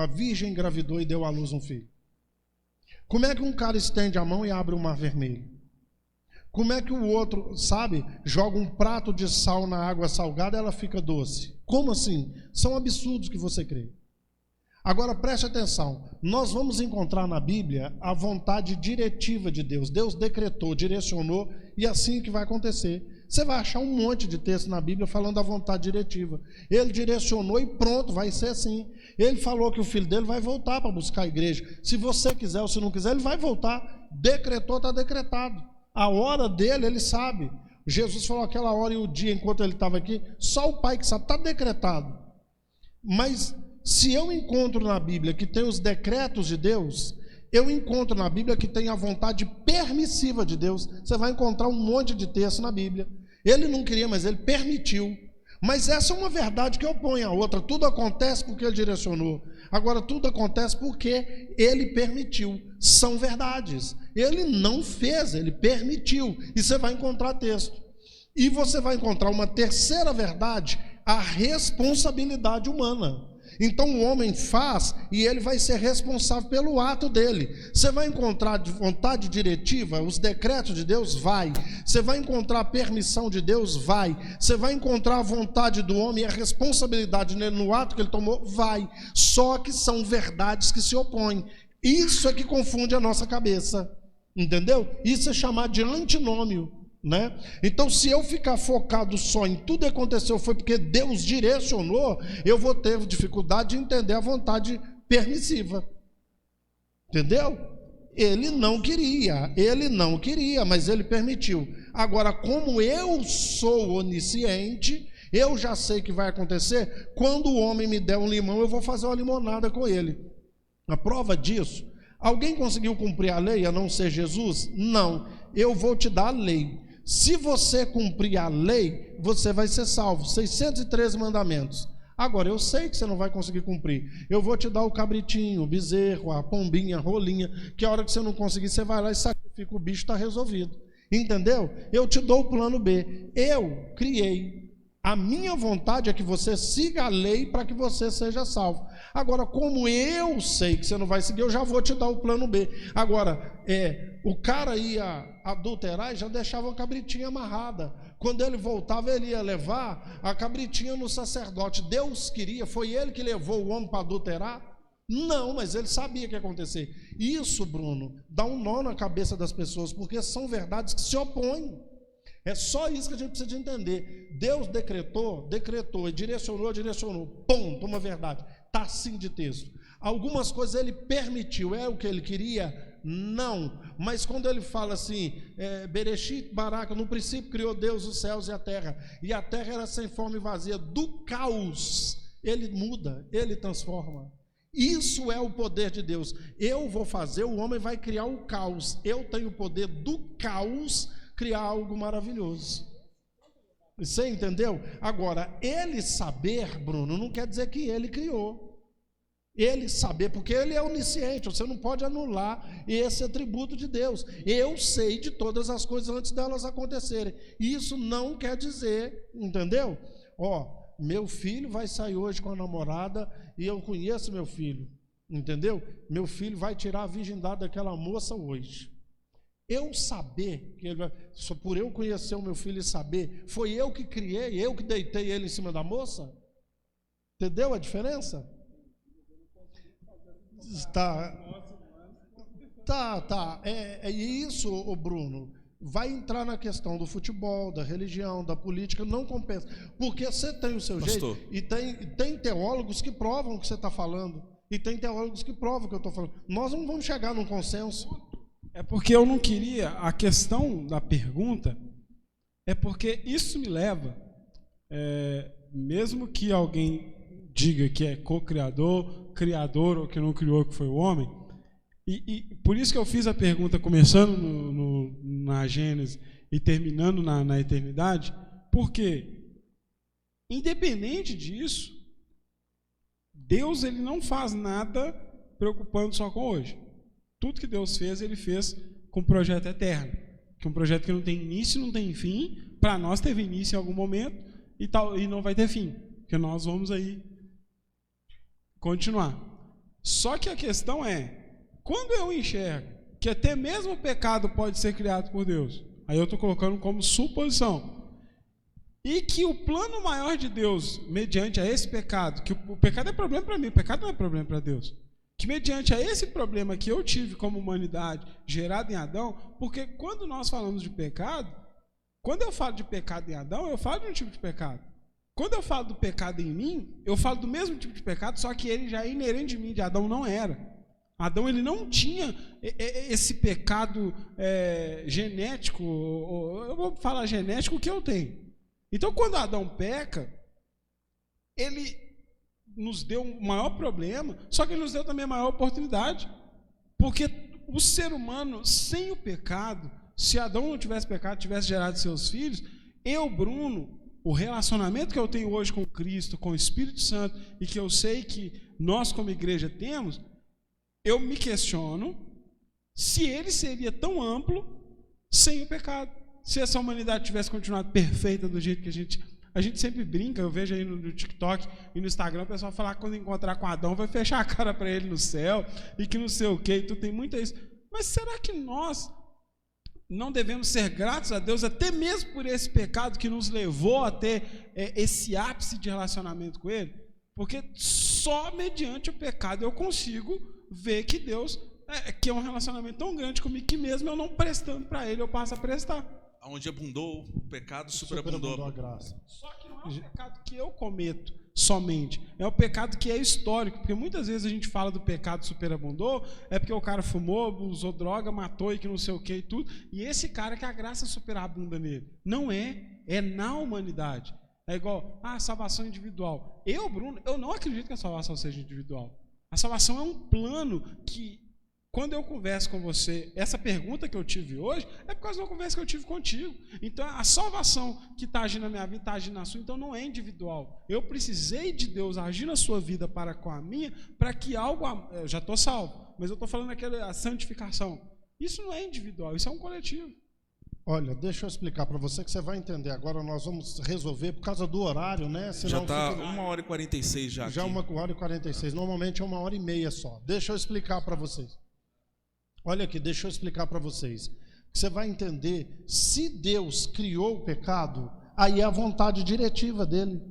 virgem engravidou e deu à luz um filho? Como é que um cara estende a mão e abre o mar vermelho? Como é que o outro, sabe, joga um prato de sal na água salgada e ela fica doce? Como assim? São absurdos que você crê. Agora preste atenção, nós vamos encontrar na Bíblia a vontade diretiva de Deus. Deus decretou, direcionou e é assim que vai acontecer. Você vai achar um monte de texto na Bíblia falando da vontade diretiva. Ele direcionou e pronto, vai ser assim. Ele falou que o filho dele vai voltar para buscar a igreja. Se você quiser ou se não quiser, ele vai voltar. Decretou, está decretado. A hora dele, ele sabe. Jesus falou aquela hora e o dia enquanto ele estava aqui, só o Pai que sabe, está decretado. Mas se eu encontro na Bíblia que tem os decretos de Deus, eu encontro na Bíblia que tem a vontade permissiva de Deus. Você vai encontrar um monte de texto na Bíblia. Ele não queria, mas ele permitiu. Mas essa é uma verdade que opõe a outra. Tudo acontece porque ele direcionou. Agora, tudo acontece porque ele permitiu. São verdades. Ele não fez, ele permitiu. E você vai encontrar texto. E você vai encontrar uma terceira verdade, a responsabilidade humana. Então o homem faz e ele vai ser responsável pelo ato dele. Você vai encontrar vontade diretiva, os decretos de Deus? Vai. Você vai encontrar a permissão de Deus? Vai. Você vai encontrar a vontade do homem e a responsabilidade nele no ato que ele tomou? Vai. Só que são verdades que se opõem. Isso é que confunde a nossa cabeça. Entendeu? Isso é chamado de antinômio. Né? Então, se eu ficar focado só em tudo que aconteceu foi porque Deus direcionou, eu vou ter dificuldade de entender a vontade permissiva. Entendeu? Ele não queria, mas ele permitiu. Agora, como eu sou onisciente, eu já sei que vai acontecer. Quando o homem me der um limão, eu vou fazer uma limonada com ele. A prova disso, alguém conseguiu cumprir a lei a não ser Jesus? Não. Eu vou te dar a lei. Se você cumprir a lei, você vai ser salvo. 613 mandamentos. Agora, eu sei que você não vai conseguir cumprir. Eu vou te dar o cabritinho, o bezerro, a pombinha, a rolinha, que a hora que você não conseguir, você vai lá e sacrifica o bicho, está resolvido. Entendeu? Eu te dou o plano B. Eu criei. A minha vontade é que você siga a lei para que você seja salvo. Agora, como eu sei que você não vai seguir, eu já vou te dar o plano B. Agora, o cara ia adulterar e já deixava a cabritinha amarrada. Quando ele voltava, ele ia levar a cabritinha no sacerdote. Deus queria, foi ele que levou o homem para adulterar? Não, mas ele sabia o que ia acontecer. Isso, Bruno, dá um nó na cabeça das pessoas, porque são verdades que se opõem. É só isso que a gente precisa de entender. Deus decretou, e direcionou. Ponto, uma verdade. Está assim de texto. Algumas coisas ele permitiu, é o que ele queria? Não. Mas quando ele fala assim, Bereshit Baraka, no princípio criou Deus os céus e a terra era sem forma e vazia, do caos, ele muda, ele transforma. Isso é o poder de Deus. Eu vou fazer, o homem vai criar o caos. Eu tenho o poder do caos criar algo maravilhoso. Você entendeu? Agora, ele saber, Bruno, não quer dizer que ele criou. Ele saber, porque ele é onisciente, você não pode anular esse atributo de Deus. Eu sei de todas as coisas antes delas acontecerem. Isso não quer dizer, entendeu? Meu filho vai sair hoje com a namorada e eu conheço meu filho, entendeu? Meu filho vai tirar a virgindade daquela moça hoje. Eu saber, só por eu conhecer o meu filho e saber, foi eu que criei, eu que deitei ele em cima da moça? Entendeu a diferença? Tá. É isso, Bruno. Vai entrar na questão do futebol, da religião, da política, não compensa. Porque você tem o seu Pastor. jeito, e tem teólogos que provam o que você está falando, e tem teólogos que provam o que eu estou falando. Nós não vamos chegar num consenso. É porque eu não queria, a questão da pergunta, é porque isso me leva, mesmo que alguém diga que é co-criador, criador ou que não criou, que foi o homem, e por isso que eu fiz a pergunta começando na Gênesis e terminando na eternidade, porque independente disso, Deus ele não faz nada preocupando só com hoje. Tudo que Deus fez, ele fez com um projeto eterno. Que é um projeto que não tem início, não tem fim. Para nós teve início em algum momento e não vai ter fim. Porque nós vamos aí continuar. Só que a questão é, quando eu enxergo que até mesmo o pecado pode ser criado por Deus, aí eu estou colocando como suposição, e que o plano maior de Deus, mediante a esse pecado, que o pecado é problema para mim, o pecado não é problema para Deus, que mediante a esse problema que eu tive como humanidade, gerado em Adão, porque quando nós falamos de pecado, quando eu falo de pecado em Adão, eu falo de um tipo de pecado. Quando eu falo do pecado em mim, eu falo do mesmo tipo de pecado, só que ele já é inerente de mim, de Adão não era. Adão ele não tinha esse pecado genético, eu vou falar genético que eu tenho. Então quando Adão peca, ele nos deu um maior problema, só que ele nos deu também a maior oportunidade. Porque o ser humano, sem o pecado, se Adão não tivesse pecado, tivesse gerado seus filhos, eu, Bruno, o relacionamento que eu tenho hoje com Cristo, com o Espírito Santo, e que eu sei que nós como igreja temos, eu me questiono se ele seria tão amplo sem o pecado. Se essa humanidade tivesse continuado perfeita do jeito que a gente sempre brinca, eu vejo aí no TikTok e no Instagram o pessoal falar que quando encontrar com Adão vai fechar a cara para ele no céu e que não sei o que, tu tem muita isso. Mas será que nós não devemos ser gratos a Deus até mesmo por esse pecado que nos levou a ter esse ápice de relacionamento com Ele? Porque só mediante o pecado eu consigo ver que Deus que é um relacionamento tão grande comigo que mesmo eu não prestando para Ele, eu passo a prestar. Onde abundou o pecado, superabundou a graça. Só que não é um pecado que eu cometo somente, é um pecado que é histórico, porque muitas vezes a gente fala do pecado superabundou, é porque o cara fumou, usou droga, matou e que não sei o que e tudo, e esse cara que a graça superabunda nele. Não é na humanidade. É igual, salvação individual. Eu, Bruno, eu não acredito que a salvação seja individual. A salvação é um plano que, quando eu converso com você, essa pergunta que eu tive hoje, é por causa de uma conversa que eu tive contigo. Então, a salvação que está agindo na minha vida, está agindo na sua, então não é individual. Eu precisei de Deus agir na sua vida para com a minha, para que algo... Eu já estou salvo, mas eu estou falando a santificação. Isso não é individual, isso é um coletivo. Olha, deixa eu explicar para você que você vai entender. Agora nós vamos resolver por causa do horário, né? Senão já está fica... 1h46 já. Já 1h46. Normalmente é 1h30 só. Deixa eu explicar para vocês. Olha aqui, deixa eu explicar para vocês. Você vai entender, se Deus criou o pecado, aí é a vontade diretiva dele.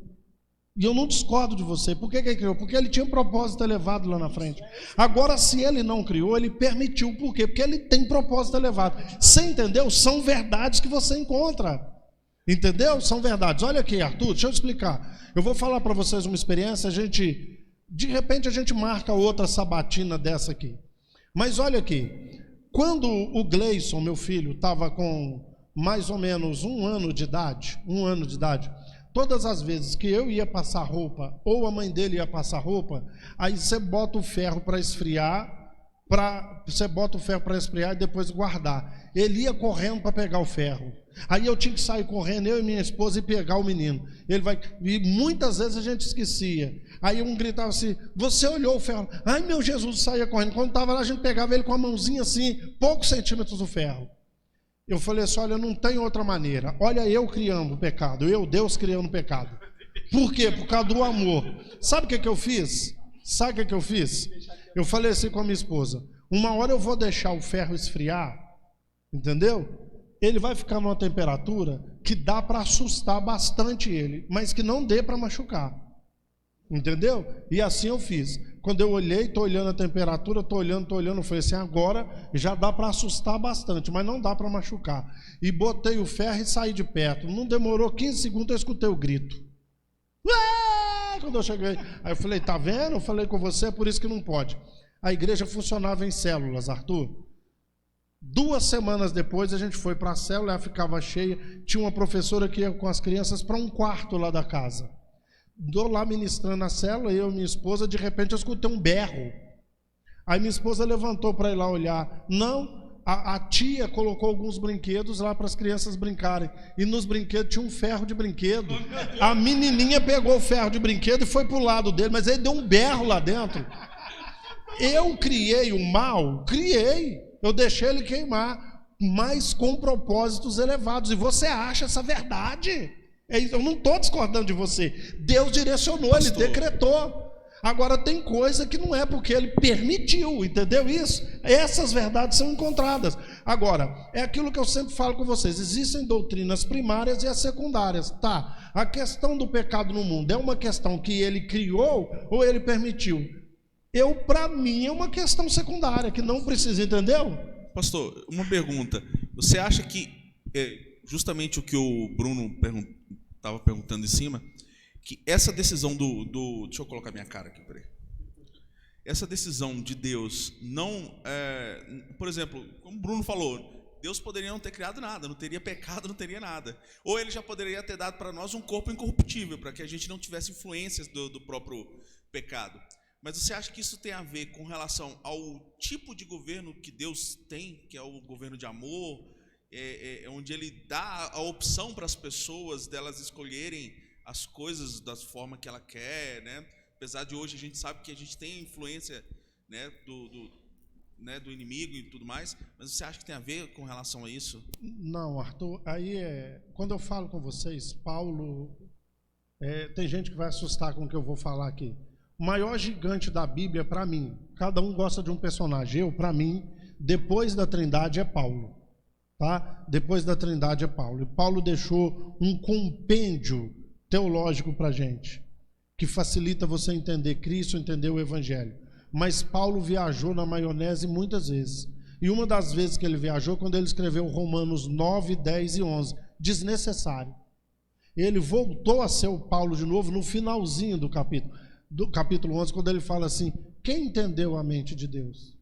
E eu não discordo de você. Por que ele criou? Porque ele tinha um propósito elevado lá na frente. Agora, se ele não criou, ele permitiu. Por quê? Porque ele tem propósito elevado. Você entendeu? São verdades que você encontra. Entendeu? São verdades. Olha aqui, Arthur, deixa eu explicar. Eu vou falar para vocês uma experiência, de repente a gente marca outra sabatina dessa aqui. Mas olha aqui, quando o Gleison, meu filho, estava com mais ou menos um ano de idade, todas as vezes que eu ia passar roupa, ou a mãe dele ia passar roupa, aí você bota o ferro para esfriar, e depois guardar. Ele ia correndo para pegar o ferro. Aí eu tinha que sair correndo, eu e minha esposa, e pegar o menino. E muitas vezes a gente esquecia. Aí um gritava assim, você olhou o ferro? Ai meu Jesus, saía correndo. Quando estava lá, a gente pegava ele com a mãozinha assim, poucos centímetros do ferro. Eu falei assim, olha, não tem outra maneira. Olha eu criando o pecado, Deus criando o pecado. Por quê? Por causa do amor. Sabe o que eu fiz? Eu falei assim com a minha esposa, uma hora eu vou deixar o ferro esfriar, entendeu? Ele vai ficar numa temperatura que dá para assustar bastante ele, mas que não dê para machucar. Entendeu? E assim eu fiz. Quando eu olhei, estou olhando a temperatura, estou olhando, eu falei assim, agora já dá para assustar bastante, mas não dá para machucar. E botei o ferro e saí de perto. Não demorou 15 segundos, eu escutei o grito. Quando eu cheguei, aí eu falei, tá vendo? Eu falei com você, é por isso que não pode. A igreja funcionava em células, Arthur. 2 semanas depois a gente foi para a célula, ela ficava cheia. Tinha uma professora que ia com as crianças para um quarto lá da casa. Estou lá ministrando a célula, eu e minha esposa, de repente eu escutei um berro. Aí minha esposa levantou para ir lá olhar. Não, a tia colocou alguns brinquedos lá para as crianças brincarem. E nos brinquedos tinha um ferro de brinquedo. A menininha pegou o ferro de brinquedo e foi pro lado dele, mas ele deu um berro lá dentro. Eu criei o mal? Criei. Eu deixei ele queimar, mas com propósitos elevados. E você acha essa verdade? Eu não estou discordando de você. Deus direcionou, Pastor. Ele decretou. Agora tem coisa que não é porque ele permitiu, entendeu isso? Essas verdades são encontradas. Agora, é aquilo que eu sempre falo com vocês, existem doutrinas primárias e as secundárias. Tá, a questão do pecado no mundo é uma questão que ele criou ou ele permitiu? Para mim, é uma questão secundária, que não precisa, entendeu? Pastor, uma pergunta. Você acha que, justamente o que o Bruno estava perguntando em cima, que essa decisão deixa eu colocar minha cara aqui, peraí. Essa decisão de Deus não, por exemplo, como o Bruno falou, Deus poderia não ter criado nada, não teria pecado, não teria nada. Ou ele já poderia ter dado para nós um corpo incorruptível, para que a gente não tivesse influências do próprio pecado. Mas você acha que isso tem a ver com relação ao tipo de governo que Deus tem, que é o governo de amor, onde ele dá a opção para as pessoas delas escolherem as coisas da forma que ela quer, né? Apesar de hoje a gente sabe que a gente tem influência, né, do inimigo e tudo mais, mas você acha que tem a ver com relação a isso? Não, Arthur, aí quando eu falo com vocês, Paulo, tem gente que vai assustar com o que eu vou falar aqui. O maior gigante da Bíblia, para mim, cada um gosta de um personagem, para mim, depois da Trindade é Paulo, tá? Depois da Trindade é Paulo, e Paulo deixou um compêndio teológico para a gente, que facilita você entender Cristo, entender o Evangelho. Mas Paulo viajou na maionese muitas vezes. E uma das vezes que ele viajou, quando ele escreveu Romanos 9, 10 e 11, desnecessário. Ele voltou a ser o Paulo de novo no finalzinho do capítulo 11, quando ele fala assim, quem entendeu a mente de Deus?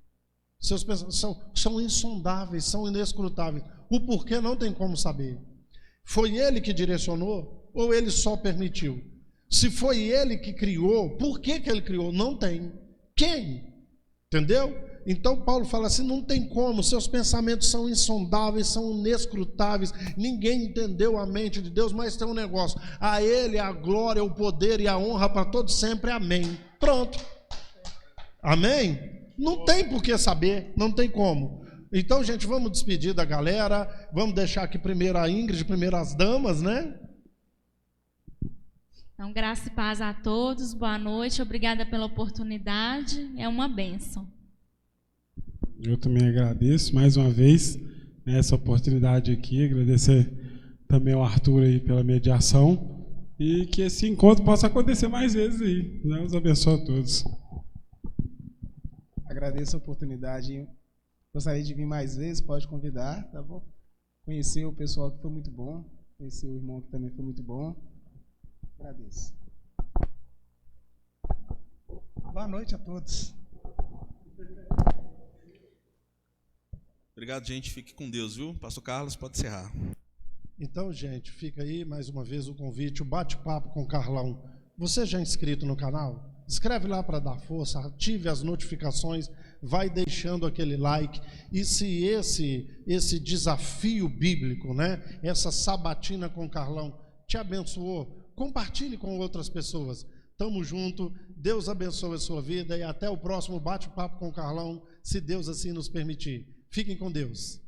Seus pensamentos são insondáveis, são inescrutáveis. O porquê não tem como saber. Foi ele que direcionou? Ou ele só permitiu? Se foi ele que criou, por que ele criou? Não tem. Quem? Entendeu? Então Paulo fala assim, não tem como, seus pensamentos são insondáveis, são inescrutáveis, ninguém entendeu a mente de Deus, mas tem um negócio, a ele a glória, o poder e a honra para todos sempre, amém. Pronto. Amém? Não tem por que saber, não tem como. Então, gente, vamos despedir da galera, vamos deixar aqui primeiro a Ingrid, primeiro as damas, né? Então, graça e paz a todos, boa noite, obrigada pela oportunidade, é uma bênção. Eu também agradeço mais uma vez, né, essa oportunidade aqui, agradecer também ao Arthur aí pela mediação e que esse encontro possa acontecer mais vezes aí. Deus abençoe a todos. Agradeço a oportunidade, gostaria de vir mais vezes, pode convidar, tá bom? Conhecer o pessoal que foi muito bom, conhecer o irmão que também foi muito bom. Agradeço. Boa noite a todos. Obrigado, gente. Fique com Deus, viu? Pastor Carlos, pode encerrar. Então, gente, fica aí mais uma vez o convite, o bate-papo com o Carlão. Você já é inscrito no canal? Escreve lá para dar força, ative as notificações, vai deixando aquele like. E se esse desafio bíblico, né, essa sabatina com o Carlão te abençoou, compartilhe com outras pessoas. Tamo junto, Deus abençoe a sua vida e até o próximo bate-papo com o Carlão, se Deus assim nos permitir. Fiquem com Deus.